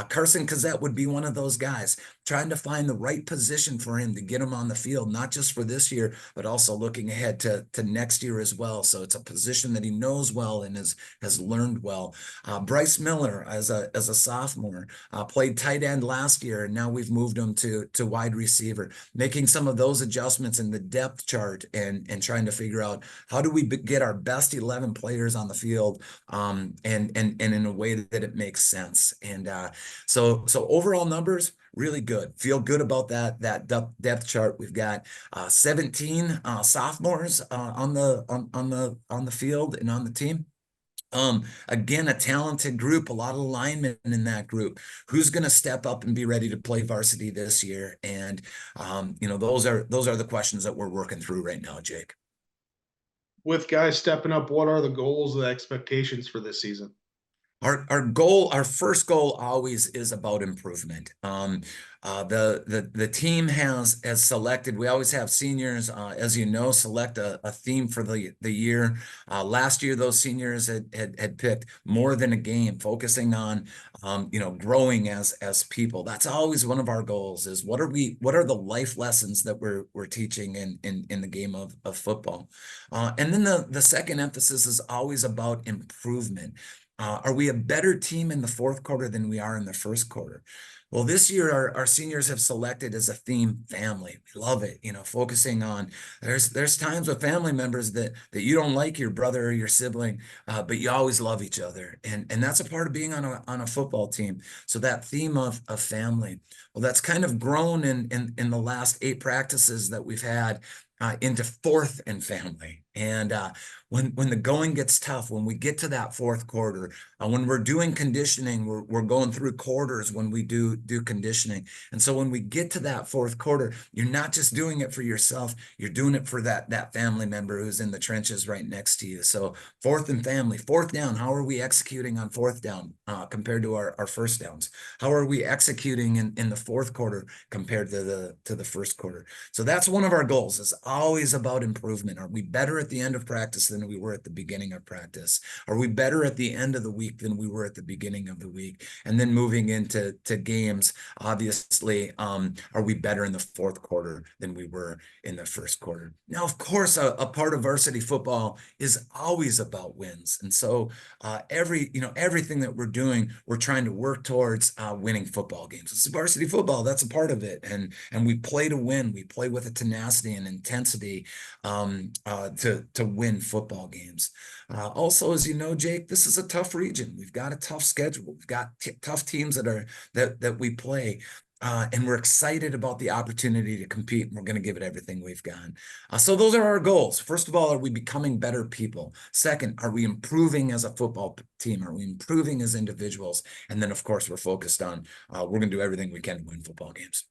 S9: Carson Cassette would be one of those guys, trying to find the right position for him to get him on the field, not just for this year, but also looking ahead to next year as well. So it's a position that he knows well and has learned well. Bryce Miller, as a sophomore, played tight end last year, and now we've moved him to wide receiver, making some of those adjustments in the depth chart and trying to figure out how do we get our best 11 players on the field and in a way that it makes sense. And so overall numbers, really good. Feel good about that depth chart. We've got 17 sophomores on the field and on the team. Again, a talented group, a lot of linemen in that group. Who's going to step up and be ready to play varsity this year? And those are the questions that we're working through right now, Jake.
S8: With guys stepping up, what are the goals, the expectations for this season?
S9: Our first goal always is about improvement. The team has selected, we always have seniors, as you know, select a theme for the year. Last year, those seniors had picked more than a game, focusing on, growing as people. That's always one of our goals, is what are the life lessons that we're teaching in the game of football. And then the second emphasis is always about improvement. Are we a better team in the fourth quarter than we are in the first quarter? Well, this year our seniors have selected as a theme family. We love it, focusing on there's times with family members that you don't like your brother or your sibling, but you always love each other. And that's a part of being on a football team. So that theme of family, well, that's kind of grown in the last 8 practices that we've had into fourth and family. And when the going gets tough, when we get to that fourth quarter, when we're doing conditioning, we're going through quarters when we do conditioning. And so when we get to that fourth quarter, you're not just doing it for yourself, you're doing it for that family member who's in the trenches right next to you. So fourth and family, fourth down, how are we executing on fourth down compared to our first downs? How are we executing in the fourth quarter compared to the first quarter? So that's one of our goals, is always about improvement. Are we better at the end of practice than we were at the beginning of practice? Are we better at the end of the week than we were at the beginning of the week? And then moving into games, obviously, are we better in the fourth quarter than we were in the first quarter? Now, of course, a part of varsity football is always about wins. And so everything that we're doing, we're trying to work towards winning football games. It's varsity football, that's a part of it. And we play to win. We play with a tenacity and intensity to win football games. Also, as you know, Jake, this is a tough region. We've got a tough schedule. We've got tough teams that we play. and we're excited about the opportunity to compete, and we're going to give it everything we've got. So those are our goals. First of all, are we becoming better people? Second, are we improving as a football team? Are we improving as individuals? And then, of course, we're focused on we're going to do everything we can to win football games.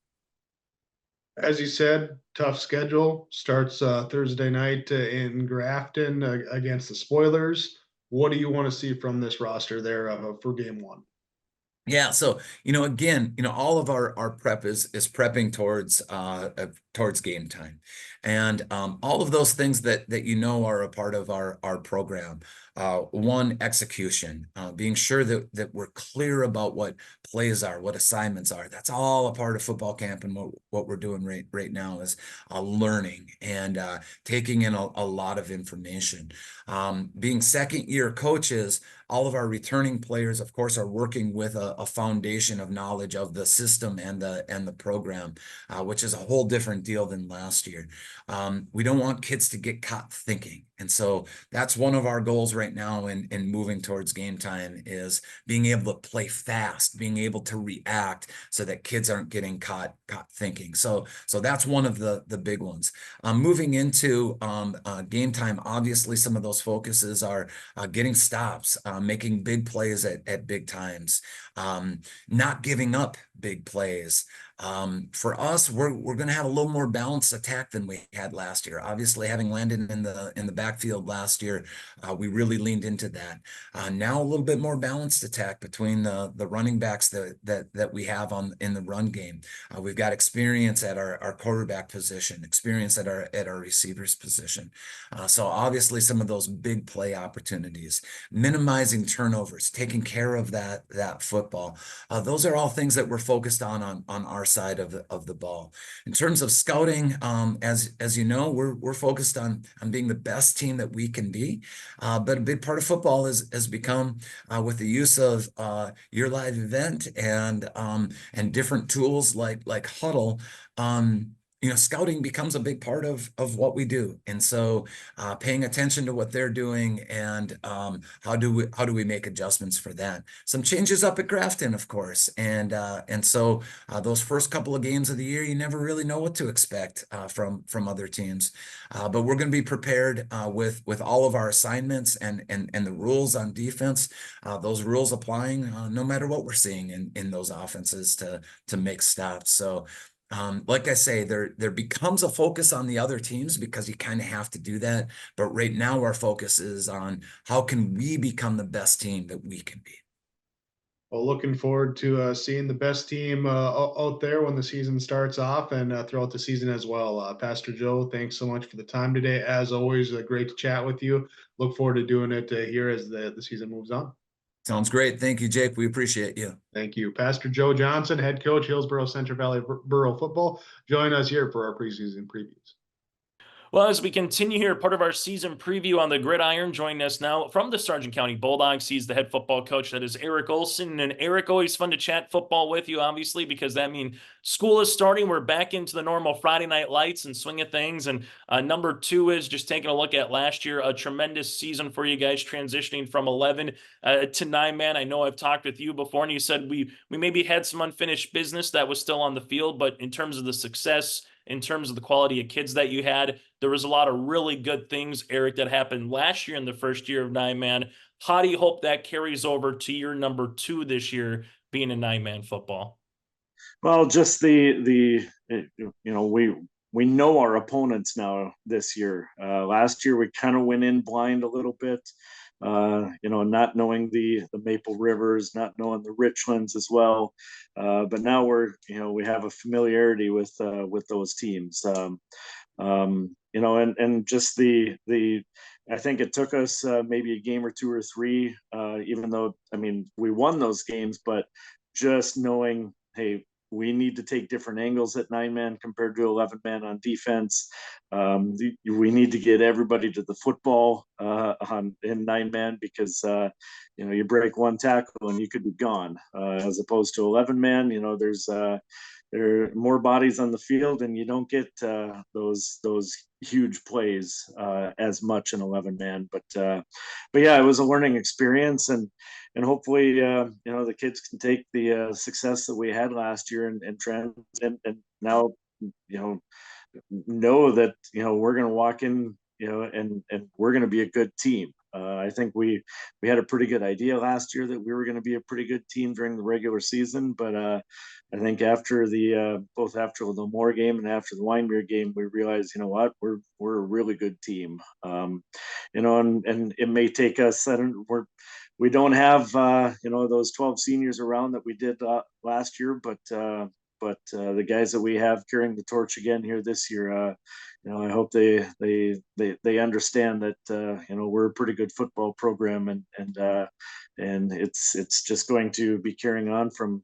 S8: As you said, tough schedule. Starts Thursday night in Grafton against the Spoilers. What do you want to see from this roster there for game one?
S9: Yeah, so again, all of our prep is prepping towards game time, and all of those things that are a part of our program. One, execution, being sure that we're clear about what plays are, what assignments are. That's all a part of football camp, and what we're doing right now is learning and taking in a lot of information. Being second-year coaches, all of our returning players, of course, are working with a foundation of knowledge of the system and the program, which is a whole different deal than last year. We don't want kids to get caught thinking. And so that's one of our goals right now in moving towards game time, is being able to play fast, being able to react so that kids aren't getting caught thinking. So that's one of the big ones. Moving into game time, obviously some of those focuses are getting stops, making big plays at big times, not giving up big plays. For us, we're going to have a little more balanced attack than we had last year. Obviously, having Landon in the backfield last year, we really leaned into that. Now a little bit more balanced attack between the running backs that we have in the run game. We've got experience at our quarterback position, experience at our receivers position. So obviously some of those big play opportunities, minimizing turnovers, taking care of that football. Those are all things that we're focused on our side of the ball. In terms of scouting, as you know, we're focused on being the best team that we can be. But a big part of football has become with the use of your live event and different tools like Huddle. Scouting becomes a big part of what we do. And so paying attention to what they're doing and how do we make adjustments for that. Some changes up at Grafton, of course. And so those first couple of games of the year, you never really know what to expect from other teams. But we're going to be prepared with all of our assignments and the rules on defense, those rules applying no matter what we're seeing in those offenses to make stops. So like I say, there becomes a focus on the other teams because you kind of have to do that. But right now our focus is on how can we become the best team that we can be.
S8: Well, looking forward to seeing the best team out there when the season starts off and throughout the season as well. Pastor Joe, thanks so much for the time today. As always, great to chat with you. Look forward to doing it here as the season moves on.
S9: Sounds great. Thank you, Jake. We appreciate you.
S8: Thank you. Pastor Joe Johnson, head coach, Hillsboro-Central Valley Borough Football. Join us here for our preseason previews.
S1: Well, as we continue here, part of our season preview on the gridiron, joining us now from the Sargent County Bulldogs. He's the head football coach. That is Eric Olson. And Eric, always fun to chat football with you, obviously, because that means school is starting. We're back into the normal Friday night lights and swing of things. And number two is just taking a look at last year, a tremendous season for you guys, transitioning from 11 to 9-man. I know I've talked with you before, and you said we maybe had some unfinished business that was still on the field, but in terms of the success, in terms of the quality of kids that you had, there was a lot of really good things, Eric, that happened last year in the first year of 9-man. How do you hope that carries over to year number 2 this year, being a 9-man football?
S10: Well, just we know our opponents now this year. Last year we kind of went in blind a little bit, not knowing the Maple Rivers, not knowing the Richlands as well. But now we have a familiarity with those teams. And just I think it took us maybe a game or 2 or 3, even though, we won those games, but just knowing, hey, we need to take different angles at 9-man compared to 11-man on defense. We need to get everybody to the football in 9-man because, you break one tackle and you could be gone, as opposed to 11-man. There's there are more bodies on the field, and you don't get those huge plays as much in 11-man. But yeah, it was a learning experience, and hopefully the kids can take the success that we had last year and now know that we're going to walk in and we're going to be a good team. I think we had a pretty good idea last year that we were going to be a pretty good team during the regular season, but I think after both after the Moore game and after the Wyndmere game, we realized, what, we're a really good team. And it may take us, we don't have those 12 seniors around that we did last year, but the guys that we have carrying the torch again here this year, I hope they understand that we're a pretty good football program, and it's just going to be carrying on from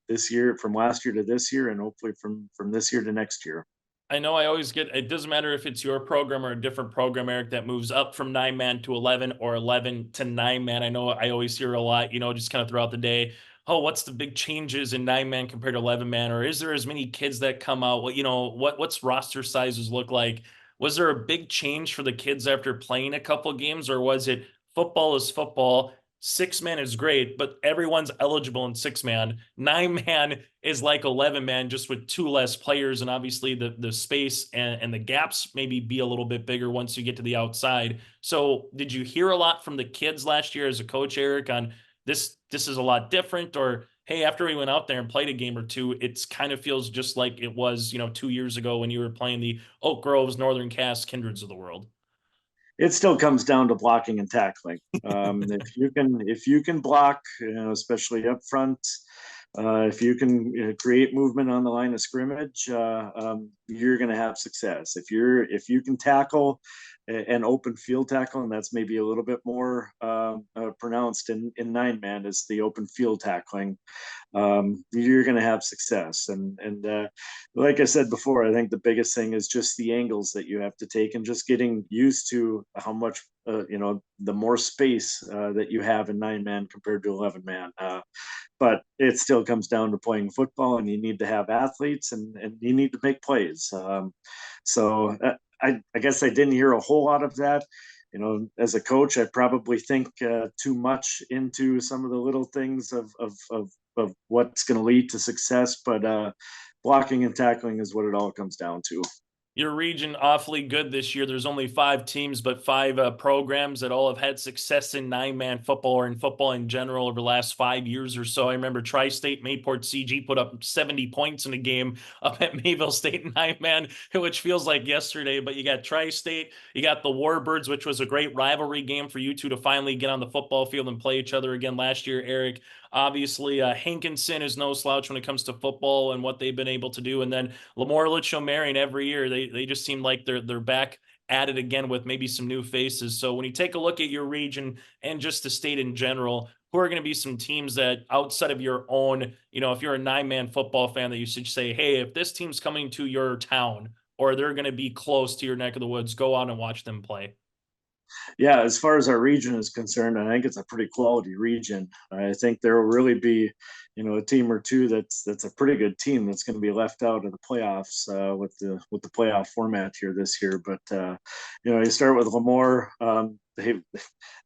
S10: this year, from last year to this year, and hopefully from this year to next year.
S1: I know I always get, it doesn't matter if it's your program or a different program, Eric, that moves up from 9-man to 11 or 11 to 9-man. I know I always hear a lot, just kind of throughout the day. Oh, what's the big changes in 9-man compared to 11-man? Or is there as many kids that come out? What's roster sizes look like? Was there a big change for the kids after playing a couple of games, or was it football is football? 6-man is great, but everyone's eligible in 6-man. 9-man is like 11-man, just with 2 less players, and obviously the space and the gaps maybe be a little bit bigger once you get to the outside. So did you hear a lot from the kids last year as a coach, Eric, on this is a lot different, or hey, after we went out there and played a game or two, it's kind of feels just like it was 2 years ago when you were playing the Oak Groves, Northern Cass, Kindreds of the world?
S10: It still comes down to blocking and tackling. If you can block, especially up front, if you can create movement on the line of scrimmage, you're going to have success. If you can tackle an open field tackle, and that's maybe a little bit more pronounced in 9-man is the open field tackling, you're going to have success. And like I said before, I think the biggest thing is just the angles that you have to take, and just getting used to how much the more space that you have in 9-man compared to 11-man. But it still comes down to playing football, and you need to have athletes, and you need to make plays. So I guess I didn't hear a whole lot of that. As a coach, I probably think too much into some of the little things of what's going to lead to success, but blocking and tackling is what it all comes down to.
S1: Your region awfully good this year. There's only 5 teams, but 5 programs that all have had success in 9-man football or in football in general over the last 5 years or so. I remember Tri-State Mayport CG put up 70 points in a game up at Mayville State 9-man, which feels like yesterday. But you got Tri-State, you got the Warbirds, which was a great rivalry game for you two to finally get on the football field and play each other again last year, Eric. Obviously, Hankinson is no slouch when it comes to football and what they've been able to do. And then Lemoore Litchfield Marion every year, they just seem like they're back at it again with maybe some new faces. So when you take a look at your region and just the state in general, who are going to be some teams that outside of your own, if you're a 9-man football fan, that you should say, hey, if this team's coming to your town or they're going to be close to your neck of the woods, go on and watch them play?
S10: Yeah, as far as our region is concerned, I think it's a pretty quality region. I think there will really be, a team or two that's a pretty good team that's going to be left out of the playoffs with the playoff format here this year. But you start with Lemoore.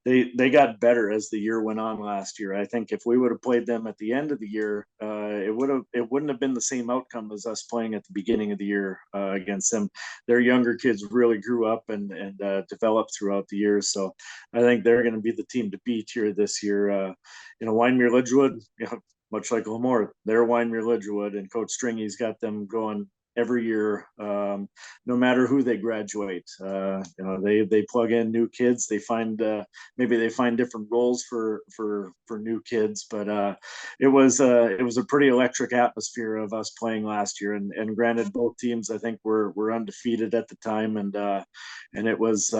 S10: They got better as the year went on last year. I think if we would have played them at the end of the year, it wouldn't have been the same outcome as us playing at the beginning of the year against them. Their younger kids really grew up and developed throughout the year. So I think they're going to be the team to beat here this year. Wyndmere Lidgewood, much like Lemoore, they're Wyndmere Lidgewood, and Coach Stringy's got them going every year, no matter who they graduate. They plug in new kids. They find maybe they find different roles for new kids, but it was a pretty electric atmosphere of us playing last year. And granted, both teams I think were undefeated at the time, and it was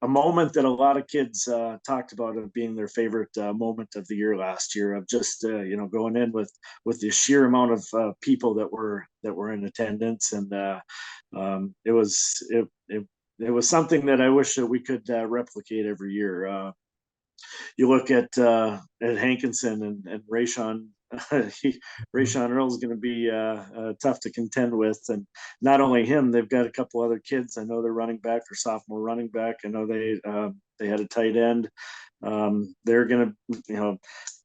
S10: a moment that a lot of kids talked about of being their favorite moment of the year last year, of just going in with the sheer amount of people that were in attendance, and it was something that I wish that we could replicate every year. You look at Hankinson and Rayshon Rayshawn Earl is going to be tough to contend with. And not only him, they've got a couple other kids. I know they're running back, or sophomore running back. I know they had a tight end. They're going to,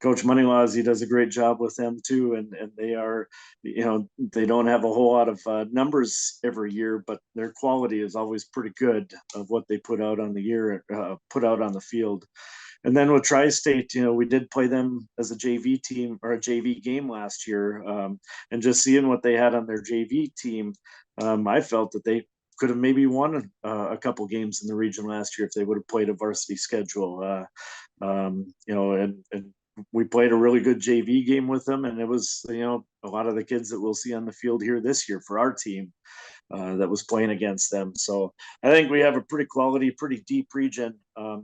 S10: Coach Moneylaws, he does a great job with them too. And they are, they don't have a whole lot of numbers every year, but their quality is always pretty good of what they put out on the field. And then with Tri-State, we did play them as a JV team, or a JV game last year. And just seeing what they had on their JV team, I felt that they could have maybe won a couple games in the region last year if they would have played a varsity schedule. And we played a really good JV game with them, and it was, a lot of the kids that we'll see on the field here this year for our team that was playing against them. So I think we have a pretty quality, pretty deep region. But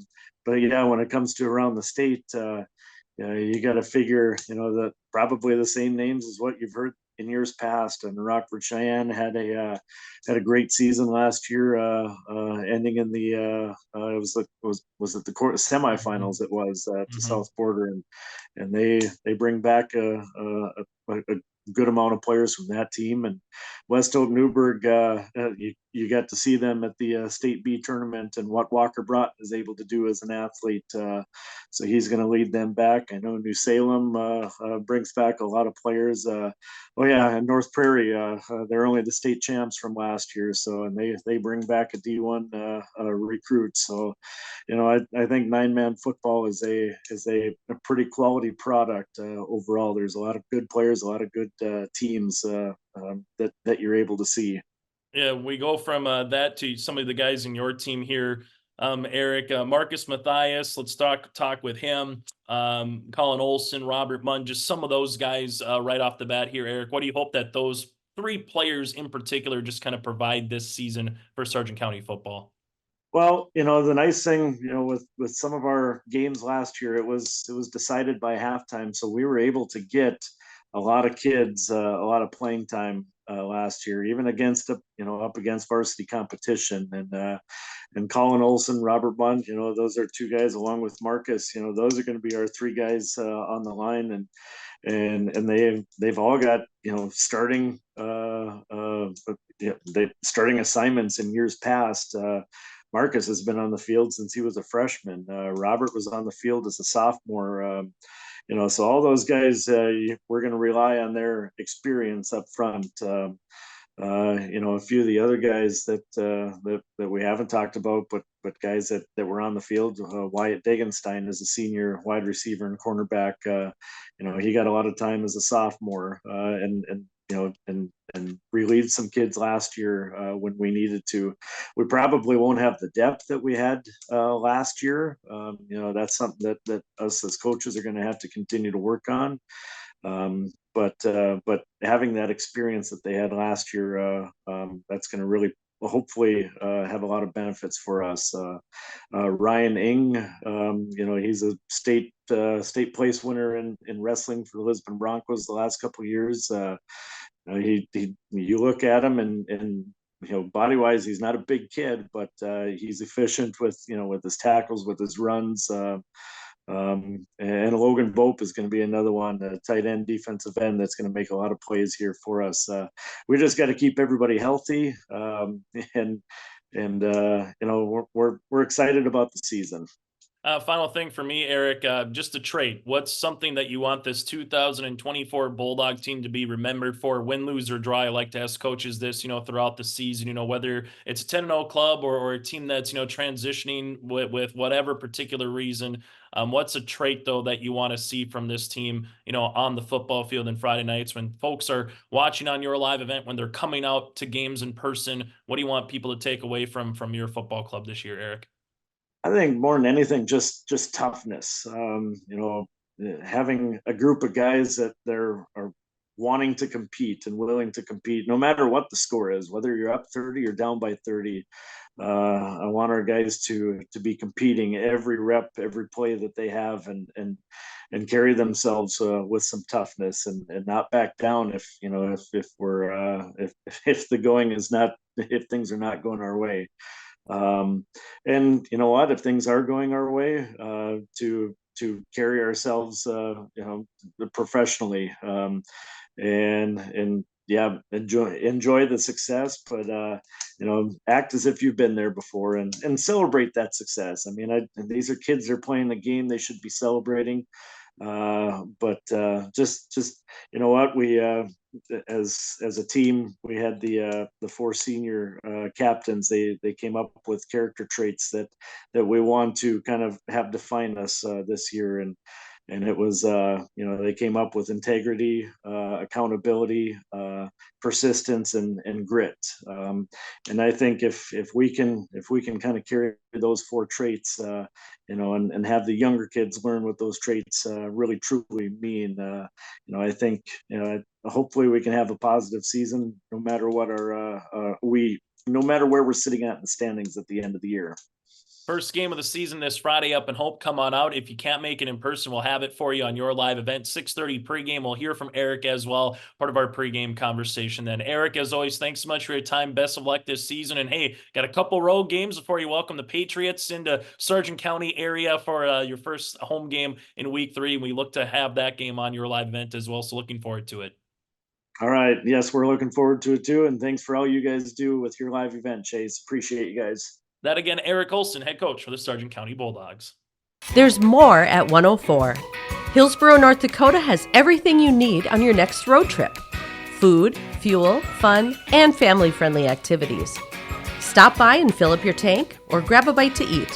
S10: when it comes to around the state, you got to figure, that probably the same names as what you've heard in years past. And Rockford Cheyenne had a great season last year, ending in the was it the semifinals? It was to South Border, and they bring back a good amount of players from that team. And West Oak Newburgh, you got to see them at the State B tournament and what Walker Broughton is able to do as an athlete. So he's going to lead them back. I know New Salem brings back a lot of players. And North Prairie, they're only the state champs from last year. So, and they bring back a D1 recruit. So, I think 9-man football is a pretty quality product overall. There's a lot of good players, a lot of good teams that you're able to see.
S1: Yeah, we go from that to some of the guys in your team here, Eric. Marcus Matthias, let's talk with him. Colin Olson, Robert Munn, just some of those guys right off the bat here, Eric. What do you hope that those three players in particular just kind of provide this season for Sargent County football?
S10: Well, the nice thing, with some of our games last year, it was decided by halftime, so we were able to get a lot of kids, a lot of playing time last year, even against up against varsity competition. And Colin Olson, Robert Bund, those are two guys along with Marcus. Those are going to be our three guys on the line, and they've all got starting starting assignments in years past. Marcus has been on the field since he was a freshman. Robert was on the field as a sophomore. So all those guys, we're going to rely on their experience up front. A few of the other guys that we haven't talked about, but guys that were on the field, Wyatt Degenstein is a senior wide receiver and cornerback. He got a lot of time as a sophomore, and relieved some kids last year when we needed to. We probably won't have the depth that we had last year. That's something that us as coaches are going to have to continue to work on. But having that experience that they had last year, that's going to really hopefully have a lot of benefits for us. Ryan Ing, he's a state place winner in wrestling for the Lisbon Broncos the last couple of years. You look at him and body wise, he's not a big kid, but he's efficient with his tackles, with his runs. And Logan Bope is going to be another one, a tight end, defensive end, that's going to make a lot of plays here for us. We just got to keep everybody healthy, and we're excited about the season.
S1: Final thing for me, Eric, just a trait. What's something that you want this 2024 Bulldog team to be remembered for? Win, lose, or draw. I like to ask coaches this, throughout the season, whether it's a 10-0 club or a team that's, transitioning with whatever particular reason. What's a trait, though, that you want to see from this team, on the football field and Friday nights when folks are watching on your live event, when they're coming out to games in person? What do you want people to take away from your football club this year, Eric?
S10: I think more than anything, just toughness. Having a group of guys that are wanting to compete and willing to compete, no matter what the score is, whether you're up 30 or down by 30. I want our guys to be competing every rep, every play that they have, and carry themselves with some toughness and not back down if the going is not, if things are not going our way. And if things are going our way, to to carry ourselves, professionally, and yeah, enjoy the success, but act as if you've been there before, and celebrate that success. I mean, these are kids that are playing the game; they should be celebrating. But just you know what, we as a team, we had the 4 senior captains. They came up with character traits that we want to kind of have define us this year, and it was they came up with integrity, accountability, persistence, and grit. And I think if we can kind of carry those 4 traits, and have the younger kids learn what those traits really truly mean, I think hopefully we can have a positive season no matter what no matter where we're sitting at in the standings at the end of the year.
S1: First game of the season this Friday up in Hope. Come on out. If you can't make it in person, we'll have it for you on your live event. 6:30 pregame. We'll hear from Eric as well, part of our pregame conversation then. Eric, as always, thanks so much for your time. Best of luck this season. And hey, got a couple road games before you welcome the Patriots into Sargent County area for your first home game in week 3. We look to have that game on your live event as well, so looking forward to it.
S10: All right. Yes, we're looking forward to it too. And thanks for all you guys do with your live event, Chase. Appreciate you guys.
S1: That again, Eric Olson, head coach for the Sargent County Bulldogs.
S11: There's more at 104. Hillsboro, North Dakota has everything you need on your next road trip. Food, fuel, fun, and family-friendly activities. Stop by and fill up your tank or grab a bite to eat.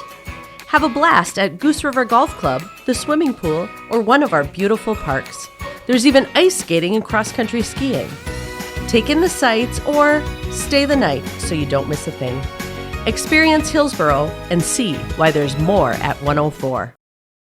S11: Have a blast at Goose River Golf Club, the swimming pool, or one of our beautiful parks. There's even ice skating and cross-country skiing. Take in the sights or stay the night so you don't miss a thing. Experience Hillsboro and see why there's more at 104.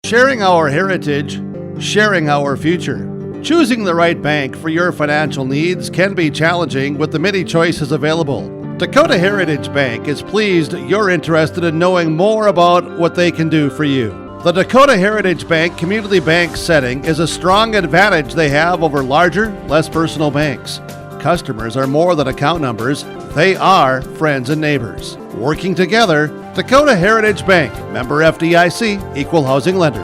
S3: Sharing our heritage, sharing our future. Choosing the right bank for your financial needs can be challenging with the many choices available. Dakota Heritage Bank is pleased you're interested in knowing more about what they can do for you. The Dakota Heritage Bank community bank setting is a strong advantage they have over larger, less personal banks. Customers are more than account numbers. They are friends and neighbors. Working together, Dakota Heritage Bank, member FDIC, equal housing lender.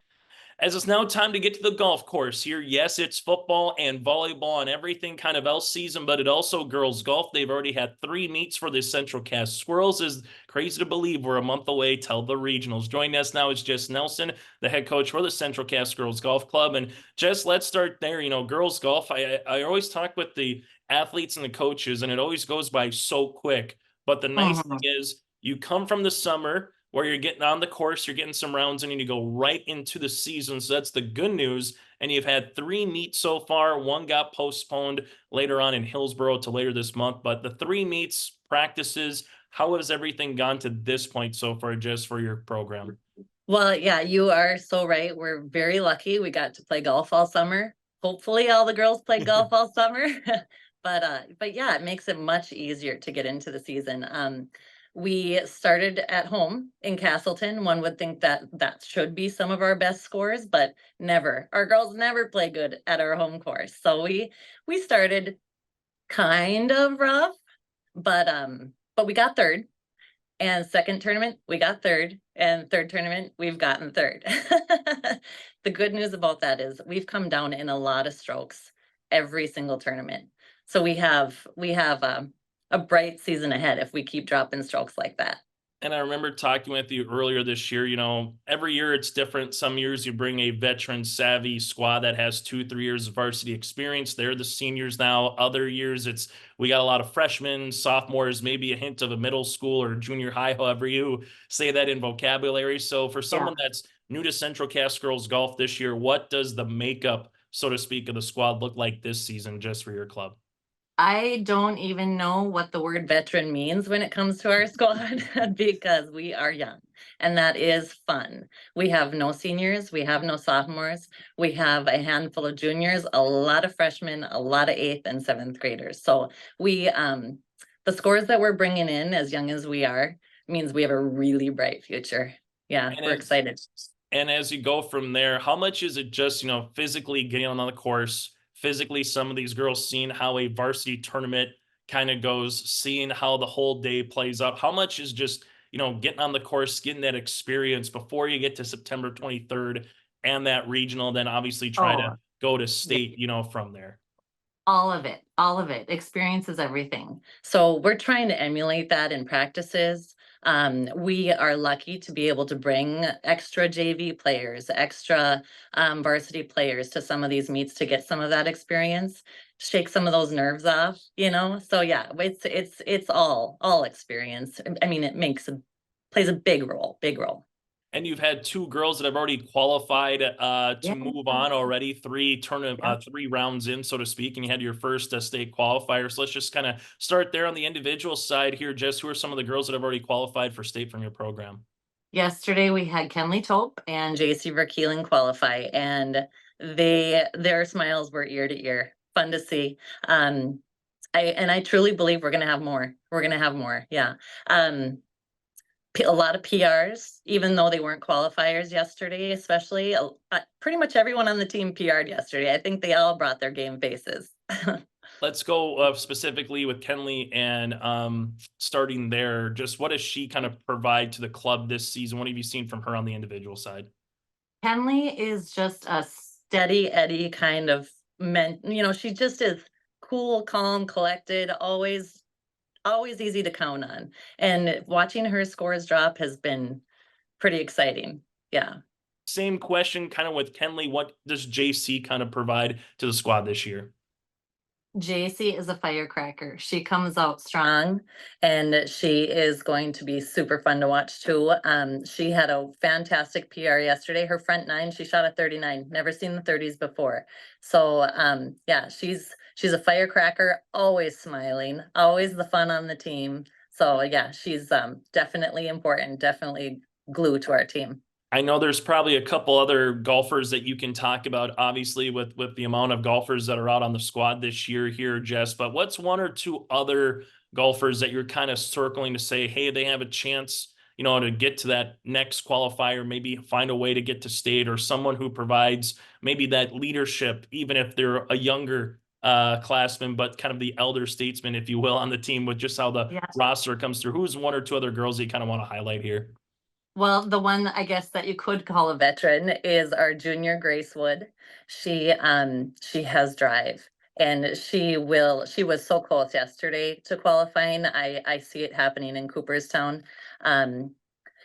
S1: As it's now time to get to the golf course here. Yes, it's football and volleyball and everything kind of else season, but it also girls golf. They've already had 3 meets for the Central Cass Squirrels. Is crazy to believe we're a month away till the regionals. Joining us now is Jess Nelson, the head coach for the Central Cass Girls Golf Club. And Jess, let's start there. Girls golf, I always talk with the athletes and the coaches, and it always goes by so quick. But the nice thing is you come from the summer where you're getting on the course, you're getting some rounds in, and you go right into the season. So that's the good news. And you've had 3 meets so far. 1 got postponed later on in Hillsboro to later this month. But the 3 meets, practices, how has everything gone to this point so far, just for your program?
S12: Well, yeah, you are so right. We're very lucky. We got to play golf all summer. Hopefully all the girls play golf all summer. But yeah, it makes it much easier to get into the season. We started at home in Castleton. One would think that should be some of our best scores, but never. Our girls never play good at our home course. So we started kind of rough, but we got third. And second tournament, we got third. And third tournament, we've gotten third. The good news about that is we've come down in a lot of strokes every single tournament. So we have a bright season ahead if we keep dropping strokes like that.
S1: And I remember talking with you earlier this year, every year it's different. Some years you bring a veteran savvy squad that has 2-3 years of varsity experience. They're the seniors now. Other years we got a lot of freshmen, sophomores, maybe a hint of a middle school or junior high, however you say that in vocabulary. So for someone that's new to Central Cass Girls Golf this year, what does the makeup, so to speak, of the squad look like this season just for your club?
S12: I don't even know what the word veteran means when it comes to our squad because we are young and that is fun. We have no seniors. We have no sophomores. We have a handful of juniors, a lot of freshmen, a lot of 8th and 7th graders. So the scores that we're bringing in as young as we are means we have a really bright future. Yeah, we're excited.
S1: And as you go from there, how much is it just, physically getting on the course, physically some of these girls seeing how a varsity tournament kind of goes, seeing how the whole day plays out? How much is just, getting on the course, getting that experience before you get to September 23rd and that regional, then obviously try
S12: Oh,
S1: to go to state, from there?
S12: all of it, all of it. Experience is everything. So we're trying to emulate that in practices. We are lucky to be able to bring extra JV players, extra varsity players to some of these meets to get some of that experience, shake some of those nerves off, So yeah, it's all experience. I mean, plays a big role, big role.
S1: And you've had two girls that have already qualified to
S12: Yeah.
S1: move on already, three
S12: Yeah.
S1: 3 rounds in, so to speak, and you had your first state qualifier. So let's just kind of start there on the individual side here. Jess, who are some of the girls that have already qualified for state from your program?
S12: Yesterday we had Kenley Tope and JC Verkeelen qualify, and their smiles were ear to ear. Fun to see. I truly believe we're gonna have more. We're gonna have more. Yeah. A lot of PRs, even though they weren't qualifiers yesterday, especially pretty much everyone on the team PR'd yesterday. I think they all brought their game faces.
S1: Let's go specifically with Kenley and starting there. Just what does she kind of provide to the club this season? What have you seen from her on the individual side?
S12: Kenley is just a steady Eddie kind of she just is cool, calm, collected, always easy to count on. And watching her scores drop has been pretty exciting. Yeah.
S1: Same question kind of with Kenley. What does JC kind of provide to the squad this year?
S12: JC is a firecracker. She comes out strong, and she is going to be super fun to watch too. She had a fantastic PR yesterday. Her front nine, she shot a 39. Never seen the 30s before. So yeah, she's a firecracker, always smiling, always the fun on the team. So yeah, she's definitely important, definitely glue to our team.
S1: I know there's probably a couple other golfers that you can talk about, obviously, with the amount of golfers that are out on the squad this year here, Jess, but what's one or two other golfers that you're kind of circling to say, hey, they have a chance, to get to that next qualifier, maybe find a way to get to state, or someone who provides maybe that leadership, even if they're a younger classman, but kind of the elder statesman, if you will, on the team with just how the roster comes through. Who's one or two other girls that you kind of want to highlight here?
S12: Well, the one I guess that you could call a veteran is our junior Grace Wood. She has drive, and she was so close yesterday to qualifying. I see it happening in Cooperstown.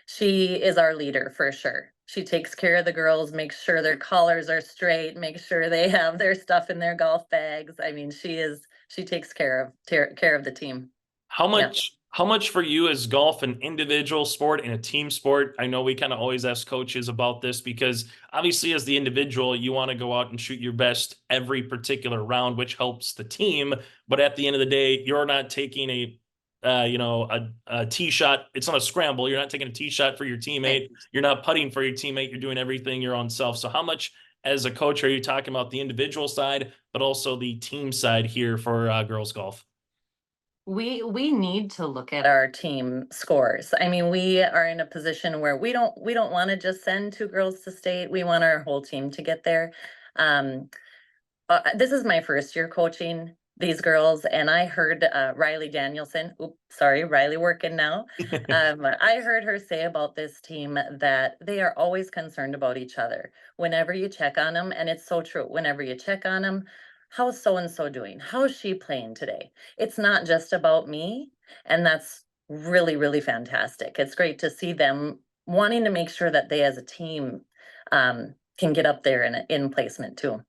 S12: She is our leader for sure. She takes care of the girls, makes sure their collars are straight, makes sure they have their stuff in their golf bags. I mean, she takes care of the team.
S1: How much for you is golf an individual sport and a team sport? I know we kind of always ask coaches about this because obviously as the individual, you want to go out and shoot your best every particular round, which helps the team. But at the end of the day, you're not taking a tee shot. It's not a scramble. You're not taking a tee shot for your teammate. You're not putting for your teammate. You're doing everything your own self. So how much as a coach are you talking about the individual side, but also the team side here for girls golf?
S12: We need to look at our team scores. I mean, we are in a position where we don't want to just send two girls to state. We want our whole team to get there. This is my first year coaching these girls, and I heard Riley Danielson. Oops, sorry, Riley working now. I heard her say about this team that they are always concerned about each other. Whenever you check on them, and it's so true. Whenever you check on them, how's so-and-so doing? How's she playing today? It's not just about me. And that's really, really fantastic. It's great to see them wanting to make sure that they as a team can get up there in placement too.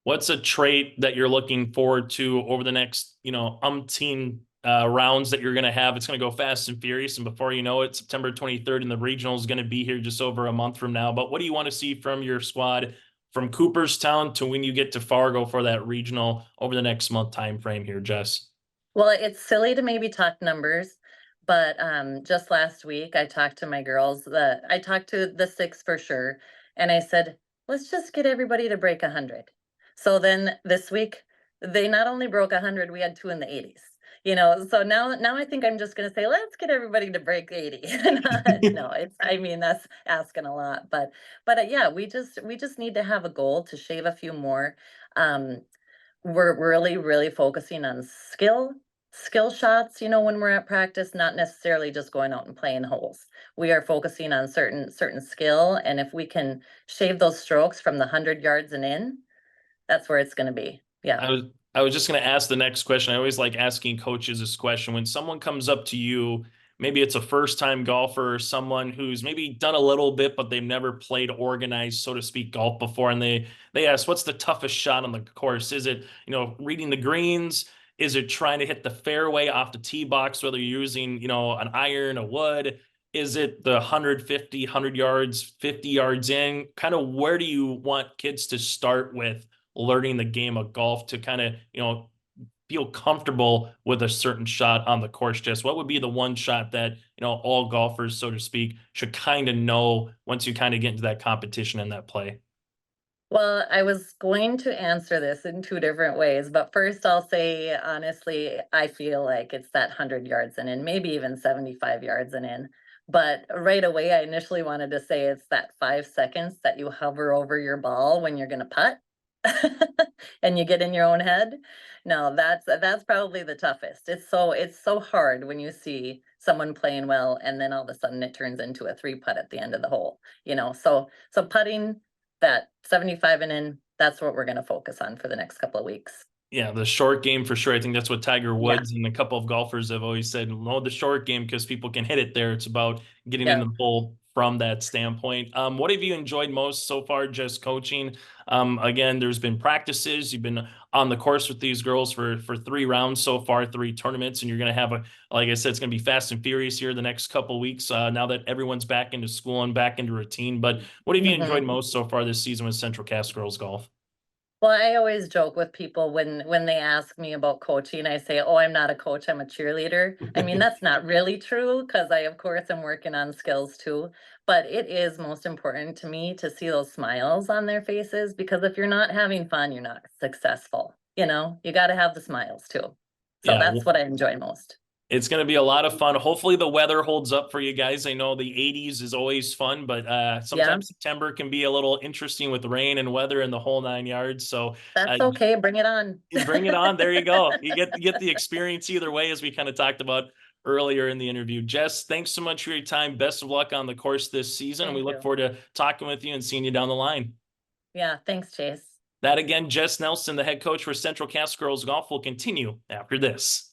S1: What's a trait that you're looking forward to over the next, umpteen rounds that you're going to have? It's going to go fast and furious. And before you know it, September 23rd and the regional is going to be here just over a month from now. But what do you want to see from your squad from Cooperstown to when you get to Fargo for that regional over the next month time frame here, Jess?
S12: Well, it's silly to maybe talk numbers, but just last week I talked to my girls. I talked to the 6 for sure, and I said, let's just get everybody to break 100. So then this week they not only broke 100, we had 2 in the 80s. So now I think I'm just going to say, let's get everybody to break 80. No, that's asking a lot, but yeah, we just need to have a goal to shave a few more. We're really, really focusing on skill, skill shots, when we're at practice, not necessarily just going out and playing holes. We are focusing on certain skill, and if we can shave those strokes from the 100 yards and in, that's where it's going to be. Yeah.
S1: I was just going to ask the next question. I always like asking coaches this question. When someone comes up to you, maybe it's a first-time golfer or someone who's maybe done a little bit, but they've never played organized, so to speak, golf before, and they ask, what's the toughest shot on the course? Is it, reading the greens? Is it trying to hit the fairway off the tee box, whether you're using, an iron, a wood? Is it the 100 yards, 50 yards in? Kind of where do you want kids to start with learning the game of golf to kind of, feel comfortable with a certain shot on the course? Just what would be the one shot that, all golfers, so to speak, should kind of know once you kind of get into that competition and that play?
S12: Well, I was going to answer this in two different ways, but first I'll say, honestly, I feel like it's that 100 yards and in, maybe even 75 yards and in. But right away, I initially wanted to say it's that 5 seconds that you hover over your ball when you're going to putt and you get in your own head. No, that's probably the toughest. It's so hard when you see someone playing well and then all of a sudden it turns into a 3-putt at the end of the hole, so putting that 75 and in, that's what we're going to focus on for the next couple of weeks.
S1: Yeah, the short game for sure. I think that's what Tiger Woods and a couple of golfers have always said. No, the short game, because people can hit it there. It's about getting in the hole from that standpoint. What have you enjoyed most so far just coaching? Again, there's been practices. You've been on the course with these girls for 3 rounds so far, 3 tournaments, and you're going to have like I said, it's going to be fast and furious here the next couple of weeks now that everyone's back into school and back into routine. But what have you enjoyed most so far this season with Central Cass Girls Golf?
S12: Well, I always joke with people when they ask me about coaching, I say, oh, I'm not a coach, I'm a cheerleader. I mean, that's not really true because I, of course, am working on skills too. But it is most important to me to see those smiles on their faces, because if you're not having fun, you're not successful. You got to have the smiles too. So that's what I enjoy most.
S1: It's going to be a lot of fun. Hopefully the weather holds up for you guys. I know the 80s is always fun, but sometimes September can be a little interesting with rain and weather and the whole 9 yards. So
S12: that's okay. Bring it on.
S1: Bring it on. There you go. You get the experience either way, as we kind of talked about earlier in the interview. Jess, thanks so much for your time. Best of luck on the course this season. And we look forward to talking with you and seeing you down the line.
S12: Yeah. Thanks, Chase.
S1: That again, Jess Nelson, the head coach for Central Cass Girls Golf, will continue after this.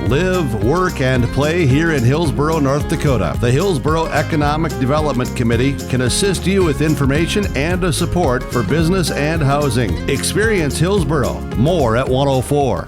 S3: Live, work, and play here in Hillsboro, North Dakota. The Hillsboro Economic Development Committee can assist you with information and support for business and housing. Experience Hillsboro. More at 104.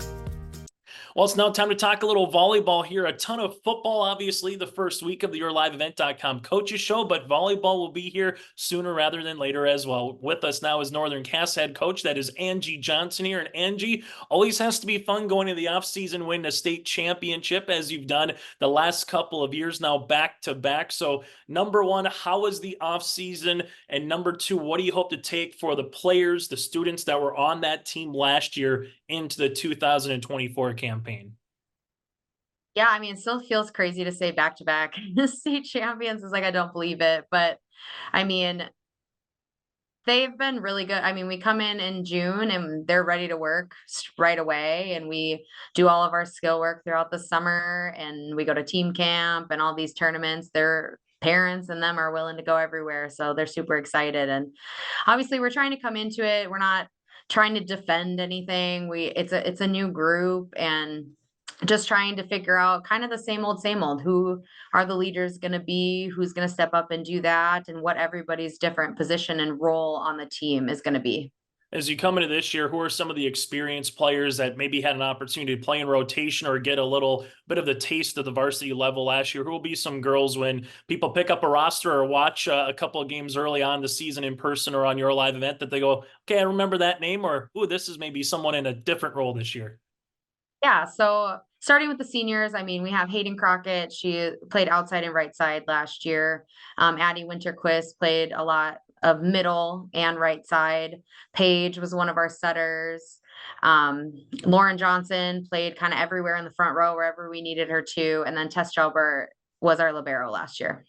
S1: Well, it's now time to talk a little volleyball here. A ton of football, obviously, the first week of the YourLiveEvent.com Coaches Show, but volleyball will be here sooner rather than later as well. With us now is Northern Cass head coach. That is Angie Johnson here. And Angie, always has to be fun going into the offseason, winning a state championship, as you've done the last couple of years now back to back. So number one, how was the offseason? And number two, what do you hope to take for the players, the students that were on that team last year into the 2024 campaign?
S13: Yeah, I mean, it still feels crazy to say back-to-back state champions. It's like, I don't believe it, but I mean, they've been really good. I mean, we come in June and they're ready to work right away, and we do all of our skill work throughout the summer, and we go to team camp and all these tournaments. Their parents and them are willing to go everywhere, so they're super excited. And obviously we're trying to come into it, we're not trying to defend anything. It's a new group, and just trying to figure out kind of the same old, who are the leaders going to be, who's going to step up and do that, and what everybody's different position and role on the team is going to be.
S1: As you come into this year, who are some of the experienced players that maybe had an opportunity to play in rotation or get a little bit of the taste of the varsity level last year? Who will be some girls when people pick up a roster or watch a couple of games early on the season in person or on your live event that they go, okay, I remember that name, or, ooh, this is maybe someone in a different role this year?
S13: Yeah, so starting with the seniors, I mean, we have Hayden Crockett. She played outside and right side last year. Addie Winterquist played a lot of middle and right side. Paige was one of our setters. Lauren Johnson played kind of everywhere in the front row, wherever we needed her to. And then Tess Shelbert was our libero last year.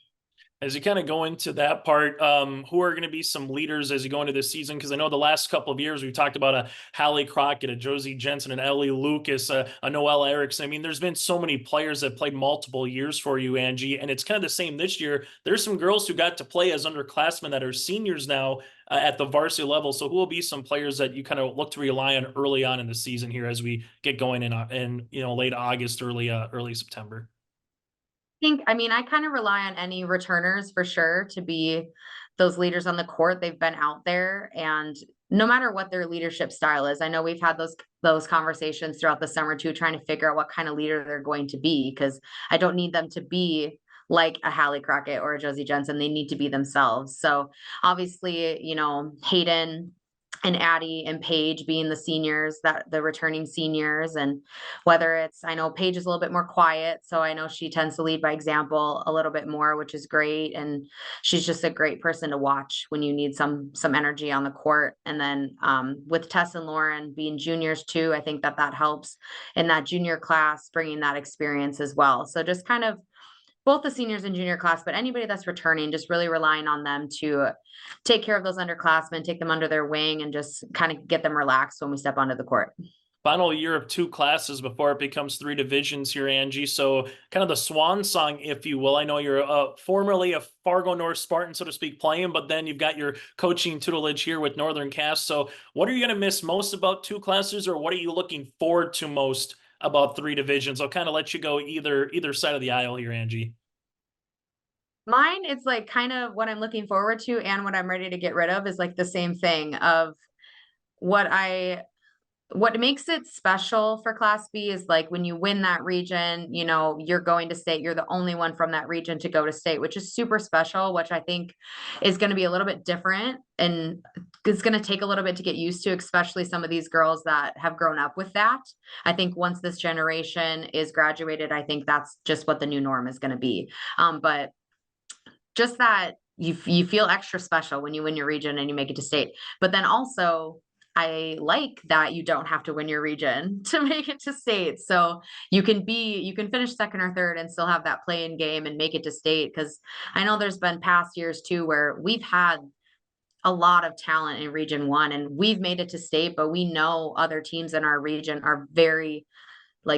S1: As you kind of go into that part, who are going to be some leaders as you go into this season? Because I know the last couple of years we've talked about a Hallie Crockett, a Josie Jensen, an Ellie Lucas, a Noelle Erickson. I mean, there's been so many players that played multiple years for you, Angie, and it's kind of the same this year. There's some girls who got to play as underclassmen that are seniors now at the varsity level. So who will be some players that you kind of look to rely on early on in the season here as we get going in late August, early September?
S13: I kind of rely on any returners for sure to be those leaders on the court. They've been out there, and no matter what their leadership style is, I know we've had those conversations throughout the summer too, trying to figure out what kind of leader they're going to be, because I don't need them to be like a Hallie Crockett or a Josie Jensen. They need to be themselves. So obviously, Hayden and Addie and Paige being the seniors, that the returning seniors, and whether it's, I know Paige is a little bit more quiet, so I know she tends to lead by example a little bit more, which is great. And she's just a great person to watch when you need some energy on the court. And then with Tess and Lauren being juniors too, I think that helps in that junior class, bringing that experience as well. So just kind of both the seniors and junior class, but anybody that's returning, just really relying on them to take care of those underclassmen, take them under their wing, and just kind of get them relaxed when we step onto the court.
S1: Final year of 2 classes before it becomes 3 divisions here, Angie. So kind of the swan song, if you will. I know you're formerly a Fargo North Spartan, so to speak, playing, but then you've got your coaching tutelage here with Northern Cass. So what are you going to miss most about 2 classes, or what are you looking forward to most about 3 divisions? I'll kind of let you go either side of the aisle here, Angie.
S13: Mine, it's like kind of what I'm looking forward to and what I'm ready to get rid of is like the same thing of what makes it special for Class B is like when you win that region, you're going to state, you're the only one from that region to go to state, which is super special, which I think is going to be a little bit different. And it's going to take a little bit to get used to, especially some of these girls that have grown up with that. I think once this generation is graduated, I think that's just what the new norm is going to be. But just that you feel extra special when you win your region and you make it to state. But then also, I like that you don't have to win your region to make it to state. So you can finish second or third and still have that play-in game and make it to state. Because I know there's been past years too where we've had a lot of talent in Region 1 and we've made it to state, but we know other teams in our region are very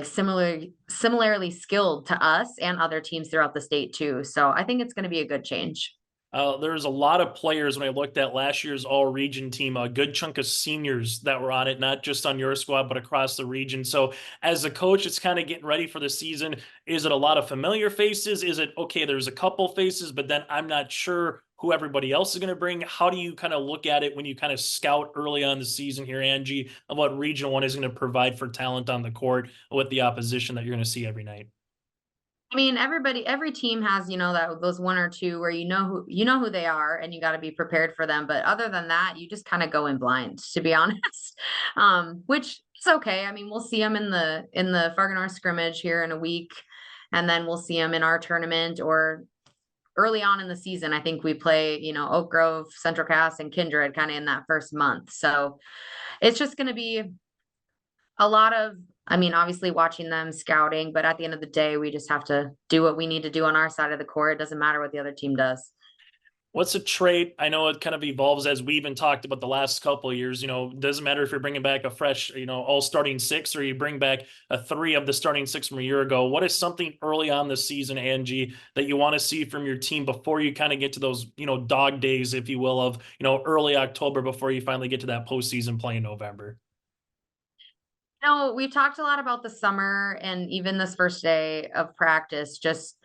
S13: similarly skilled to us and other teams throughout the state too. So I think it's going to be a good change.
S1: There's a lot of players when I looked at last year's all-region team, a good chunk of seniors that were on it, not just on your squad, but across the region. So as a coach, it's kind of getting ready for the season. Is it a lot of familiar faces? Is it, okay, there's a couple faces, but then I'm not sure who everybody else is going to bring? How do you kind of look at it when you kind of scout early on the season here, Angie, of what Region 1 is going to provide for talent on the court with the opposition that you're going to see every night?
S13: Every team has, those 1 or 2 where you know who they are and you got to be prepared for them. But other than that, you just kind of go in blind, to be honest. Which is okay. We'll see them in the Fargo North scrimmage here in a week, and then we'll see them in our tournament or early on in the season. I think we play, Oak Grove, Central Cass, and Kindred kind of in that first month. So it's just going to be a lot of, obviously watching them, scouting, but at the end of the day, we just have to do what we need to do on our side of the court. It doesn't matter what the other team does.
S1: What's a trait? I know it kind of evolves as we even talked about the last couple of years. Doesn't matter if you're bringing back a fresh, all starting 6, or you bring back 3 of the starting 6 from a year ago. What is something early on this season, Angie, that you want to see from your team before you kind of get to those, dog days, if you will, of, early October before you finally get to that postseason play in November?
S13: We've talked a lot about the summer and even this first day of practice, just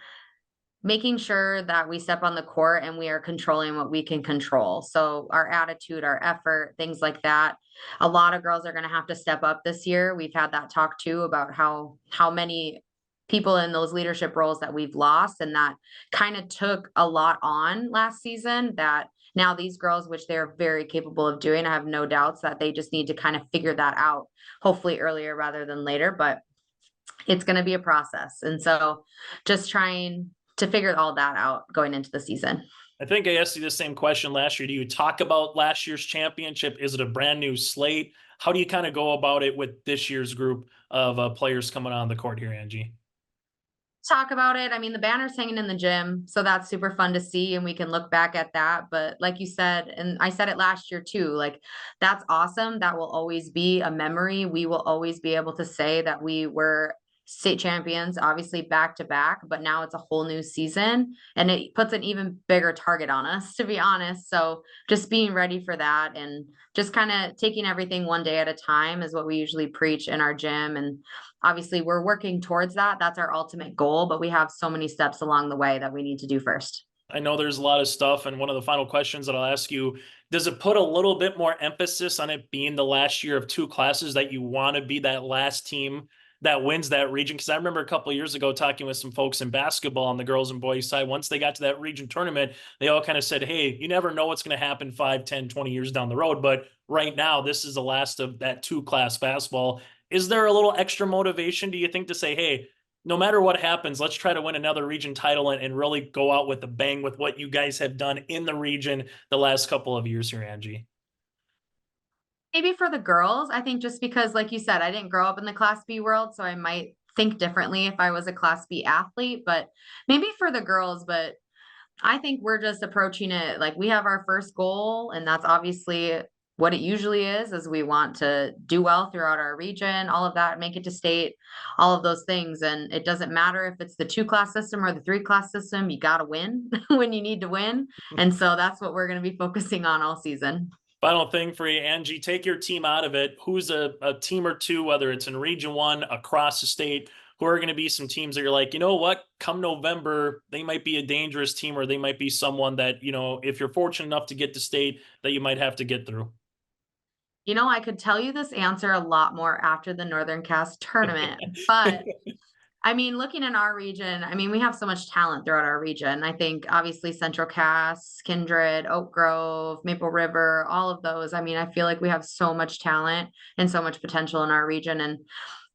S13: making sure that we step on the court and we are controlling what we can control. So our attitude, our effort, things like that. A lot of girls are going to have to step up this year. We've had that talk too about how many people in those leadership roles that we've lost, and that kind of took a lot on last season that now these girls, which they're very capable of doing, I have no doubts that they just need to kind of figure that out, hopefully earlier rather than later, but it's going to be a process. And so just trying to figure all that out going into the season.
S1: I think I asked you the same question last year. Do you talk about last year's championship? Is it a brand new slate? How do you kind of go about it with this year's group of players coming on the court here, Angie?
S13: talk about it. I mean, the banner's hanging in the gym, so that's super fun to see, and we can look back at that. But like you said, and I said it last year too, like that's awesome. That will always be a memory. We will always be able to say that we were state champions, obviously back to back, but now it's a whole new season and it puts an even bigger target on us, to be honest. So just being ready for that and just kind of taking everything one day at a time is what we usually preach in our gym. And obviously we're working towards that. That's our ultimate goal, but we have so many steps along the way that we need to do first.
S1: I know there's a lot of stuff, and one of the final questions that I'll ask you, does it put a little bit more emphasis on it being the last year of two classes that you want to be that last team that wins that region? Because I remember a couple of years ago talking with some folks in basketball on the girls and boys side. Once they got to that region tournament, they all kind of said, hey, you never know what's going to happen 5, 10, 20 years down the road. But right now, this is the last of that two-class basketball. Is there a little extra motivation, do you think, to say, hey, no matter what happens, let's try to win another region title and really go out with a bang with what you guys have done in the region the last couple of years here, Angie?
S13: Maybe for the girls, I think just because, like you said, I didn't grow up in the Class B world, so I might think differently if I was a Class B athlete, but maybe for the girls, but I think we're just approaching it like we have our first goal, and that's obviously what it usually is we want to do well throughout our region, all of that, make it to state, all of those things. And it doesn't matter if it's the 2-class system or the 3-class system, you got to win when you need to win. And so that's what we're going to be focusing on all season.
S1: Final thing for you, Angie, take your team out of it. Who's a team or two, whether it's in Region 1, across the state, who are going to be some teams that you're like, you know what, come November, they might be a dangerous team, or they might be someone that, you know, if you're fortunate enough to get to state, that you might have to get through?
S13: You know, I could tell you this answer a lot more after the Northern Cast tournament, but I mean, looking in our region, I mean, we have so much talent throughout our region. I think obviously Central Cass, Kindred, Oak Grove, Maple River, all of those. I mean, I feel like we have so much talent and so much potential in our region, and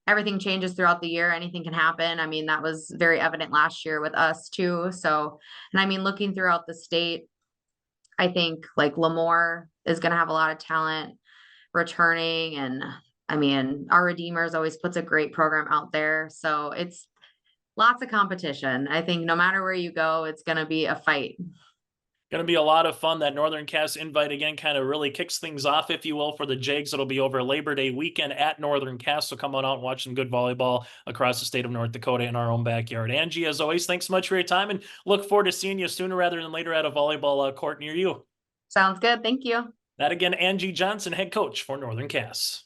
S13: everything changes throughout the year. Anything can happen. I mean, that was very evident last year with us too. So, and I mean, looking throughout the state, I think like Lemoore is going to have a lot of talent returning, and I mean, our Redeemers always puts a great program out there. So it's lots of competition. I think no matter where you go, it's going to be a fight.
S1: Going to be a lot of fun. That Northern Cass invite again kind of really kicks things off, if you will, for the Jags. It'll be over Labor Day weekend at Northern Cass. So come on out and watch some good volleyball across the state of North Dakota in our own backyard. Angie, as always, thanks so much for your time, and look forward to seeing you sooner rather than later at a volleyball court near you.
S13: Sounds good. Thank you.
S1: That again, Angie Johnson, head coach for Northern Cass.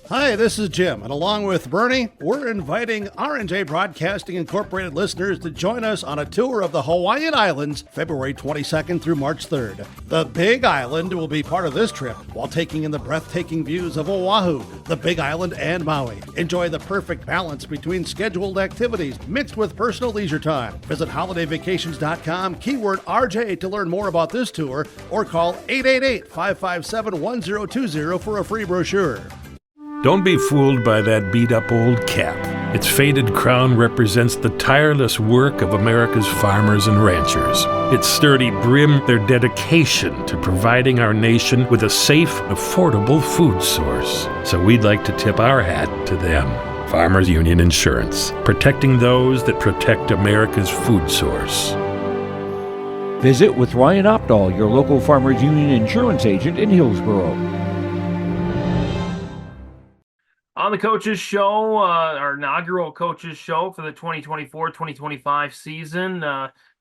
S3: Hi, this is Jim, and along with Bernie, we're inviting R&J Broadcasting Incorporated listeners to join us on a tour of the Hawaiian Islands, February 22nd through March 3rd. The Big Island will be part of this trip, while taking in the breathtaking views of Oahu, the Big Island, and Maui. Enjoy the perfect balance between scheduled activities mixed with personal leisure time. Visit holidayvacations.com, keyword RJ to learn more about this tour, or call 888-557-1020 for a free brochure.
S14: Don't be fooled by that beat-up old cap. Its faded crown represents the tireless work of America's farmers and ranchers. Its sturdy brim, their dedication to providing our nation with a safe, affordable food source. So we'd like to tip our hat to them. Farmers Union Insurance, protecting those that protect America's food source.
S15: Visit with Ryan Opdahl, your local Farmers Union Insurance agent in Hillsboro.
S16: On the Coaches Show, our inaugural Coaches Show for the 2024-2025 season,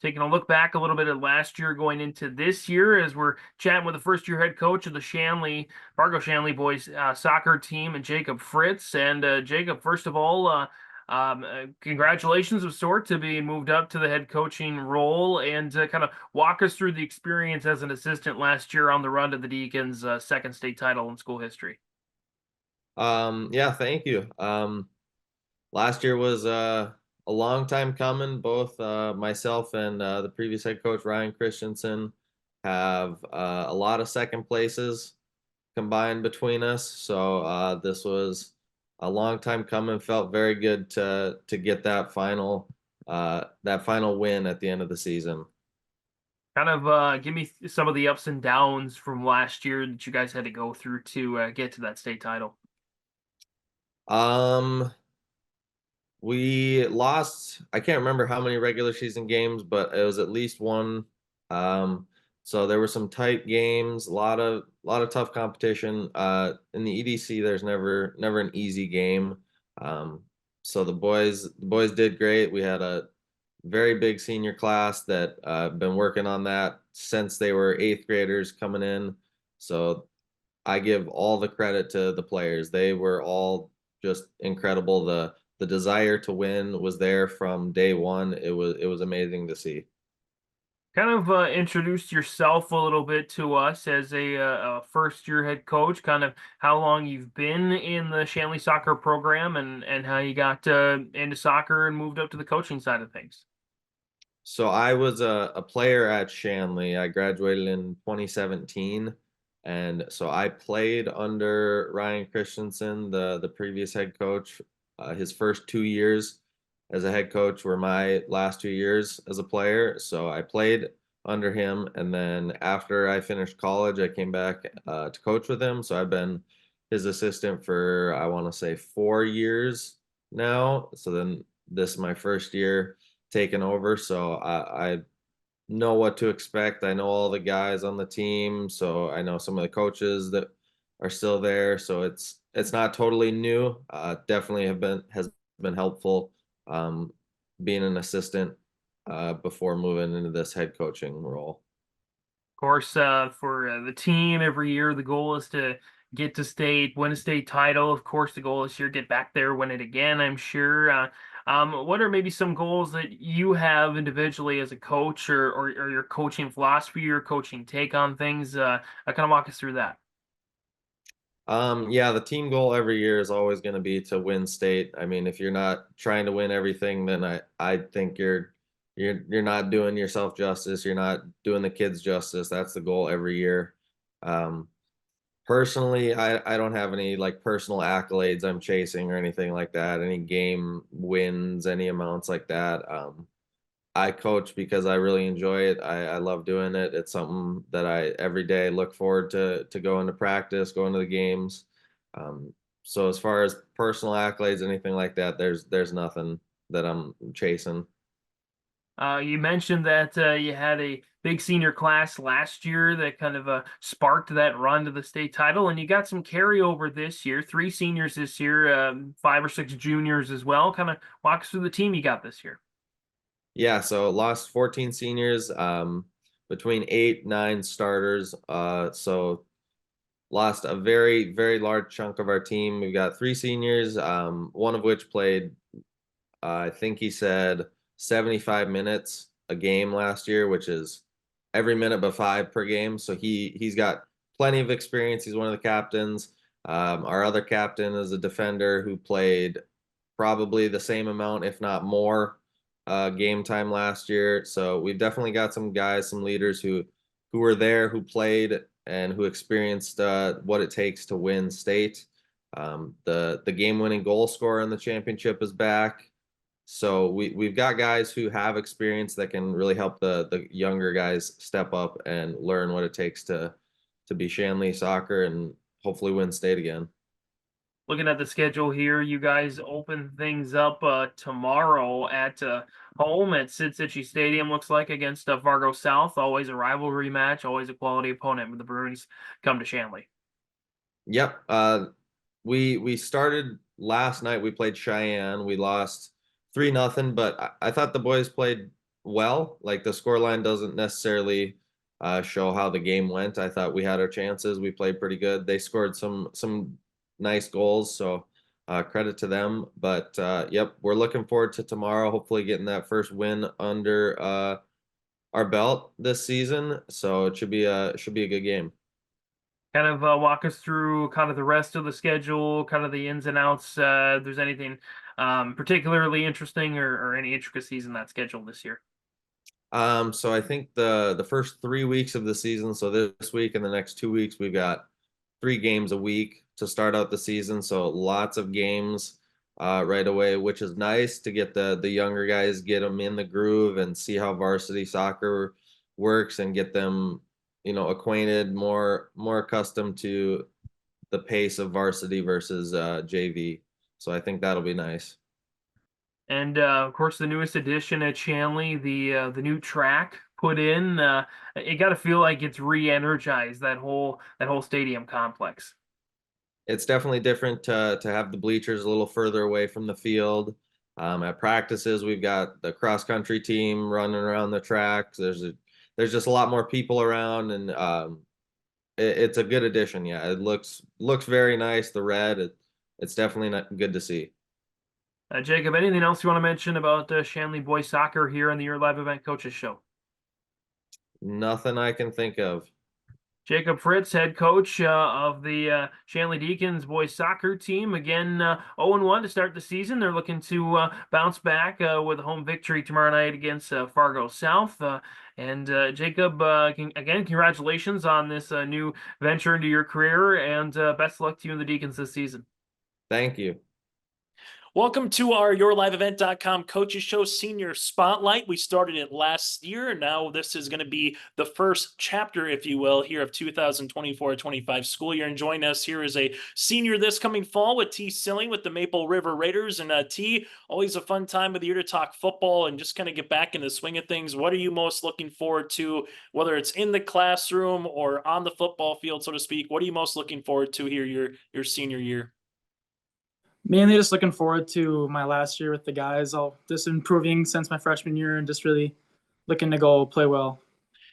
S16: taking a look back a little bit at last year going into this year as we're chatting with the first-year head coach of the Shanley, Fargo Shanley boys soccer team, and Jacob Fritz. And Jacob, first of all, congratulations of sort to being moved up to the head coaching role, and kind of walk us through the experience as an assistant last year on the run to the Deacons' second state title in school history.
S17: Yeah, thank you. Last year was a long time coming. Both myself and the previous head coach, Ryan Christensen, have a lot of second places combined between us. So this was a long time coming. Felt very good to get that final win at the end of the season.
S16: Kind of give me some of the ups and downs from last year that you guys had to go through to get to that state title.
S17: We lost, I can't remember how many regular season games, but it was at least one. So there were some tight games, a lot of tough competition. In the EDC, there's never an easy game. So the boys did great. We had a very big senior class that been working on that since they were 8th graders coming in. So I give all the credit to the players. They were all just incredible. The desire to win was there from day one. It was amazing to see.
S16: Kind of introduced yourself a little bit to us as a first-year head coach, kind of how long you've been in the Shanley soccer program and how you got into soccer and moved up to the coaching side of things.
S17: So I was a player at Shanley. I graduated in 2017. And so I played under Ryan Christensen, the previous head coach. His first 2 years as a head coach were my last 2 years as a player. So I played under him. And then after I finished college, I came back to coach with him. So I've been his assistant for, I want to say, 4 years now. So then this is my first year taking over. So I know what to expect. I know all the guys on the team. So I know some of the coaches that are still there. So it's not totally new. Definitely has been helpful being an assistant before moving into this head coaching role.
S16: Of course, for the team every year, the goal is to get to state, win a state title. Of course, the goal this year, get back there, win it again, I'm sure. What are maybe some goals that you have individually as a coach or your coaching philosophy, your coaching take on things? Kind of walk us through that.
S17: Yeah, the team goal every year is always going to be to win state. I mean, if you're not trying to win everything, then I think you're not doing yourself justice. You're not doing the kids justice. That's the goal every year. Personally, I don't have any like personal accolades I'm chasing or anything like that. Any game wins, any amounts like that. I coach because I really enjoy it. I love doing it. It's something that I every day look forward to going to practice, going to the games. So as far as personal accolades, anything like that, there's nothing that I'm chasing.
S16: You mentioned that you had a big senior class last year that kind of sparked that run to the state title, and you got some carryover this year, 3 seniors this year, 5 or 6 juniors as well. Kind of walk us through the team you got this year.
S17: Yeah, so lost 14 seniors, between 8, 9 starters. So lost a very, very large chunk of our team. We've got 3 seniors, one of which played, I think he said 75 minutes a game last year, which is every minute but 5 per game. So he's got plenty of experience. He's one of the captains. Our other captain is a defender who played probably the same amount, if not more, game time last year. So we've definitely got some guys, some leaders who were there, who played and who experienced what it takes to win state. The game-winning goal scorer in the championship is back. So we've got guys who have experience that can really help the younger guys step up and learn what it takes to be Shanley soccer and hopefully win state again.
S16: Looking at the schedule here, you guys open things up tomorrow at home at Sid Cichy Stadium, looks like, against Fargo South. Always a rivalry match, always a quality opponent when the Bruins come to Shanley.
S17: Yep. We started last night. We played Cheyenne. We lost 3-0, but I thought the boys played well. Like the scoreline doesn't necessarily show how the game went. I thought we had our chances. We played pretty good. They scored some nice goals, so credit to them. But yep, we're looking forward to tomorrow, hopefully getting that first win under our belt this season. So it should be a good game.
S16: Kind of walk us through kind of the rest of the schedule, kind of the ins and outs. If there's anything particularly interesting or any intricacies in that schedule this year.
S17: So I think the first 3 weeks of the season, so this week and the next 2 weeks, we've got 3 games a week to start out the season. So lots of games right away, which is nice to get the younger guys, get them in the groove and see how varsity soccer works and get them, acquainted, more accustomed to the pace of varsity versus JV. So I think that'll be nice.
S16: And of course, the newest addition at Shanley, the new track put in. You got to feel like it's re-energized that whole stadium complex.
S17: It's definitely different to have the bleachers a little further away from the field. At practices, we've got the cross country team running around the tracks. There's just a lot more people around, and it's a good addition. Yeah, it looks very nice. The red, it's definitely not good to see.
S16: Jacob, anything else you want to mention about Shanley boys soccer here on the Your Live Event Coaches Show?
S17: Nothing I can think of.
S16: Jacob Fritz, head coach of the Shanley Deacons boys soccer team. Again, 0-1 to start the season. They're looking to bounce back with a home victory tomorrow night against Fargo South. And Jacob, again, congratulations on this new venture into your career, and best of luck to you and the Deacons this season.
S17: Thank you.
S1: Welcome to our YourLiveEvent.com Coaches Show Senior Spotlight. We started it last year, and now this is going to be the first chapter, if you will, here of 2024-25 school year. And join us here as a senior this coming fall with T. Sylling with the Maple River Raiders. And T, always a fun time of the year to talk football and just kind of get back into the swing of things. What are you most looking forward to, whether it's in the classroom or on the football field, so to speak? What are you most looking forward to here your senior year?
S18: Mainly just looking forward to my last year with the guys. I'll just improving since my freshman year and just really looking to go play well.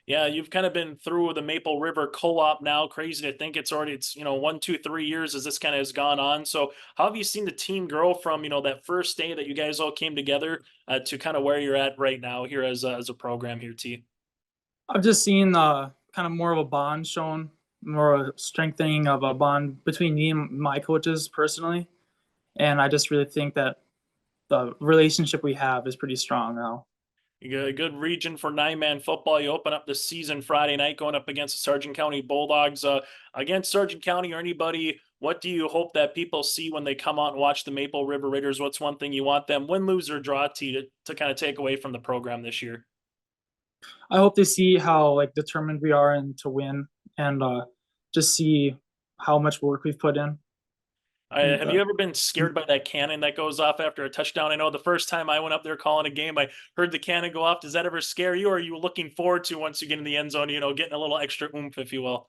S1: Yeah, you've kind of been through the Maple River co-op now. Crazy to think it's 1, 2, 3 years as this kind of has gone on. So how have you seen the team grow from, that first day that you guys all came together to kind of where you're at right now here as a program here, T?
S18: I've just seen kind of more of a bond shown, more of a strengthening of a bond between me and my coaches personally. And I just really think that the relationship we have is pretty strong now.
S1: You got a good region for 9-man football. You open up the season Friday night going up against the Sargent County Bulldogs. Against Sargent County or anybody, what do you hope that people see when they come out and watch the Maple River Raiders? What's one thing you want them, win, lose, or draw, to kind of take away from the program this year?
S18: I hope they see how determined we are and to win, and just see how much work we've put in.
S1: Have you ever been scared by that cannon that goes off after a touchdown? I know the first time I went up there calling a game, I heard the cannon go off. Does that ever scare you, or are you looking forward to, once you get in the end zone, getting a little extra oomph, if you will?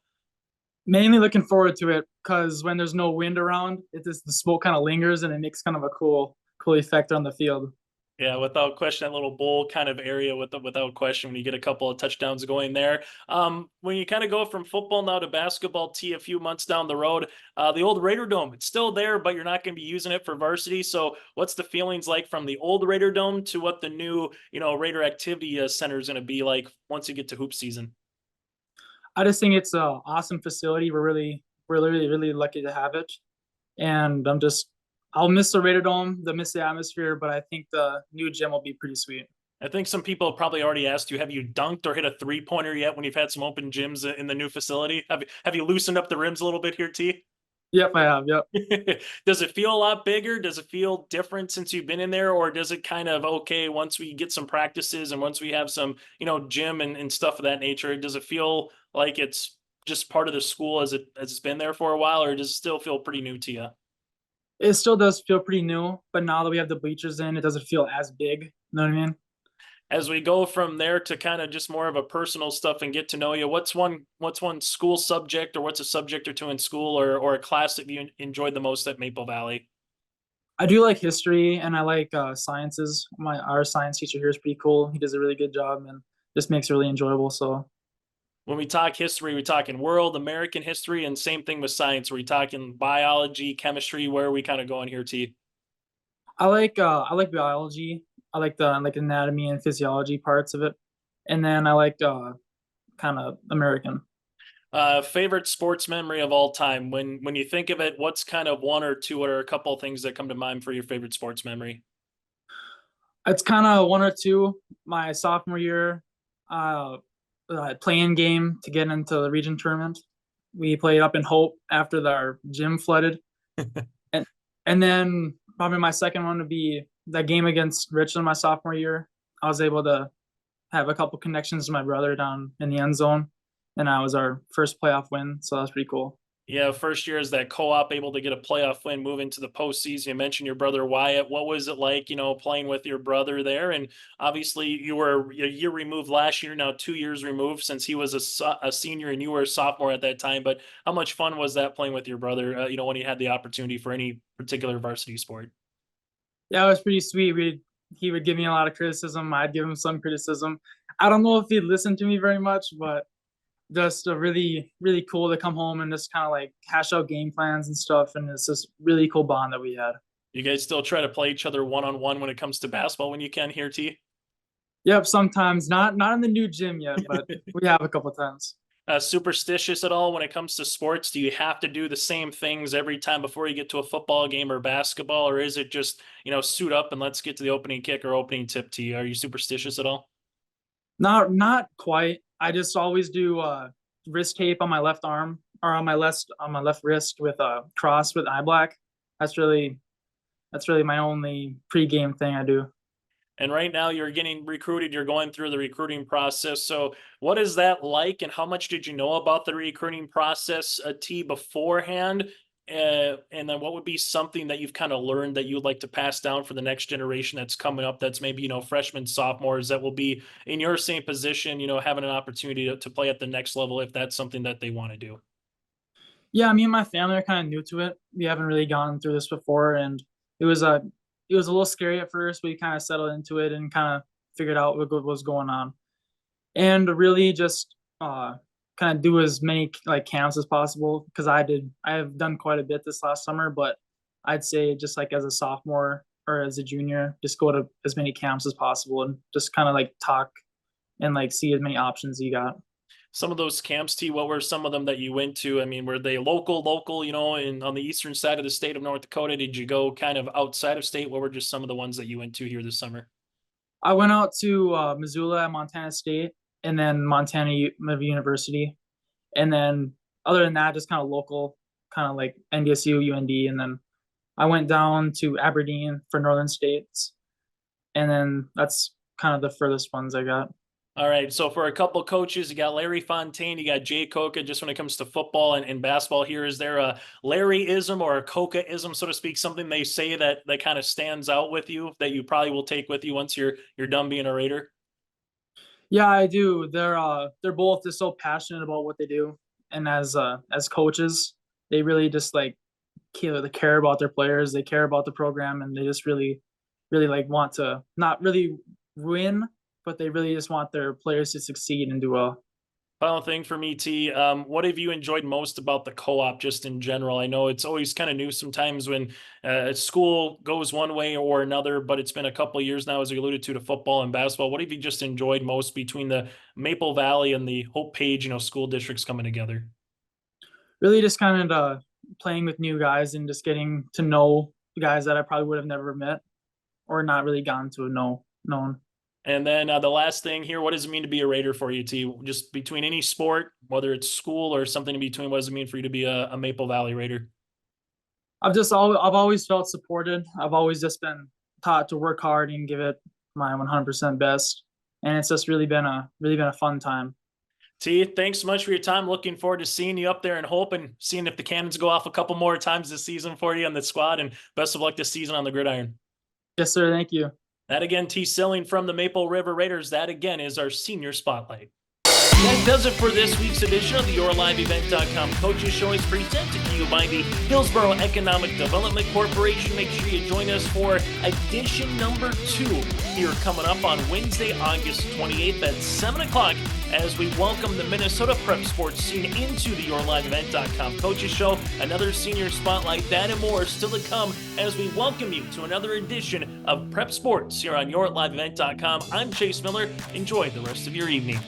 S18: Mainly looking forward to it, because when there's no wind around, the smoke kind of lingers and it makes kind of a cool effect on the field.
S1: Yeah, without question, that little bowl kind of area without question, when you get a couple of touchdowns going there. When you kind of go from football now to basketball, T, a few months down the road, the old Raider Dome, it's still there, but you're not going to be using it for varsity. So what's the feelings like from the old Raider Dome to what the new, Raider Activity Center is going to be like once you get to hoop season?
S18: I just think it's an awesome facility. We're really, really lucky to have it. And I'll miss the Raider Dome, miss the atmosphere, but I think the new gym will be pretty sweet.
S1: I think some people have probably already asked you, have you dunked or hit a three-pointer yet when you've had some open gyms in the new facility? Have you loosened up the rims a little bit here, T?
S18: Yep, I have. Yep.
S1: Does it feel a lot bigger? Does it feel different since you've been in there? Or does it kind of, okay, once we get some practices and once we have some, gym and stuff of that nature, does it feel like it's just part of the school as it's been there for a while, or does it still feel pretty new to you?
S18: It still does feel pretty new, but now that we have the bleachers in, it doesn't feel as big. You know what I mean?
S1: As we go from there to kind of just more of a personal stuff and get to know you, what's one school subject, or what's a subject or two in school, or a class that you enjoyed the most at Maple Valley?
S18: I do like history, and I like sciences. Our science teacher here is pretty cool. He does a really good job and just makes it really enjoyable. So
S1: when we talk history, we're talking world, American history, and same thing with science. We're talking biology, chemistry. Where are we kind of going here, T?
S18: I like biology. I like the anatomy and physiology parts of it, and then I like kind of American.
S1: Favorite sports memory of all time. When you think of it, what's kind of one or two or a couple of things that come to mind for your favorite sports memory?
S18: It's kind of one or two. My sophomore year, playing game to get into the region tournament. We played up in Hope after our gym flooded. and then probably my second one would be that game against Richland my sophomore year. I was able to have a couple connections to my brother down in the end zone, and that was our first playoff win. So that was pretty cool.
S1: Yeah, first year as that co-op, able to get a playoff win, move into the postseason. You mentioned your brother Wyatt. What was it like, playing with your brother there? And obviously, you were a year removed last year, now 2 years removed since he was a senior and you were a sophomore at that time. But how much fun was that playing with your brother? When he had the opportunity for any particular varsity sport?
S18: Yeah, it was pretty sweet. He would give me a lot of criticism. I'd give him some criticism. I don't know if he'd listen to me very much, but just a really, really cool to come home and just kind of like hash out game plans and stuff. And it's this really cool bond that we had.
S1: You guys still try to play each other one-on-one when it comes to basketball when you can here, T?
S18: Yep, sometimes not in the new gym yet, but we have a couple times.
S1: Superstitious at all when it comes to sports? Do you have to do the same things every time before you get to a football game or basketball, or is it just, suit up and let's get to the opening kick or opening tip? T, are you superstitious at all?
S18: Not quite. I just always do wrist tape on my left arm or on my left wrist with a cross with eye black. That's really my only pregame thing I do.
S1: And right now you're getting recruited, you're going through the recruiting process. So what is that like, and how much did you know about the recruiting process, T, beforehand? And then what would be something that you've kind of learned that you'd like to pass down for the next generation that's coming up, that's maybe, freshmen, sophomores that will be in your same position, having an opportunity to play at the next level if that's something that they want to do?
S18: Yeah, me and my family are kind of new to it. We haven't really gone through this before, and it was a little scary at first. We kind of settled into it and kind of figured out what was going on, and really just kind of do as many like camps as possible, because I have done quite a bit this last summer, but I'd say just like as a sophomore or as a junior, just go to as many camps as possible and just kind of like talk and like see as many options you got.
S1: Some of those camps, T, what were some of them that you went to? I mean, were they local, on the eastern side of the state of North Dakota? Did you go kind of outside of state? What were just some of the ones that you went to here this summer?
S18: I went out to Missoula at Montana State, and then Montana University. And then other than that, just kind of local, kind of like NDSU, UND. And then I went down to Aberdeen for Northern States. And then that's kind of the furthest ones I got.
S1: All right. So for a couple of coaches, you got Larry Fontaine, you got Jay Coca. Just when it comes to football and basketball here, is there a Larryism or a Coca-ism, so to speak, something they say that kind of stands out with you that you probably will take with you once you're done being a Raider?
S18: Yeah, I do. They're both just so passionate about what they do, and as coaches, they really just like care about their players. They care about the program, and they just really, really like want to not really win, but they really just want their players to succeed and do well.
S1: Final thing for me, T, what have you enjoyed most about the co-op just in general? I know it's always kind of new sometimes when school goes one way or another, but it's been a couple of years now, as you alluded to football and basketball. What have you just enjoyed most between the Maple Valley and the Hope Page, school districts coming together?
S18: Really just kind of playing with new guys and just getting to know guys that I probably would have never met or not really gotten to known.
S1: And then the last thing here, what does it mean to be a Raider for you, T? Just between any sport, whether it's school or something in between, what does it mean for you to be a Maple Valley Raider?
S18: I've always felt supported. I've always just been taught to work hard and give it my 100% best. And it's just really been a fun time.
S1: T, thanks so much for your time. Looking forward to seeing you up there in Hope and seeing if the cannons go off a couple more times this season for you on the squad, and best of luck this season on the gridiron.
S18: Yes, sir. Thank you.
S1: That again, T. Sylling from the Maple River Raiders. That again is our senior spotlight. That does it for this week's edition of the YourLiveEvent.com Coaches Show. Is presented to you by the Hillsboro Economic Development Corporation. Make sure you join us for edition number 2 here coming up on Wednesday, August 28th at 7 o'clock as we welcome the Minnesota prep sports scene into the YourLiveEvent.com Coaches Show. Another senior spotlight, that and more still to come as we welcome you to another edition of Prep Sports here on YourLiveEvent.com. I'm Chase Miller. Enjoy the rest of your evening.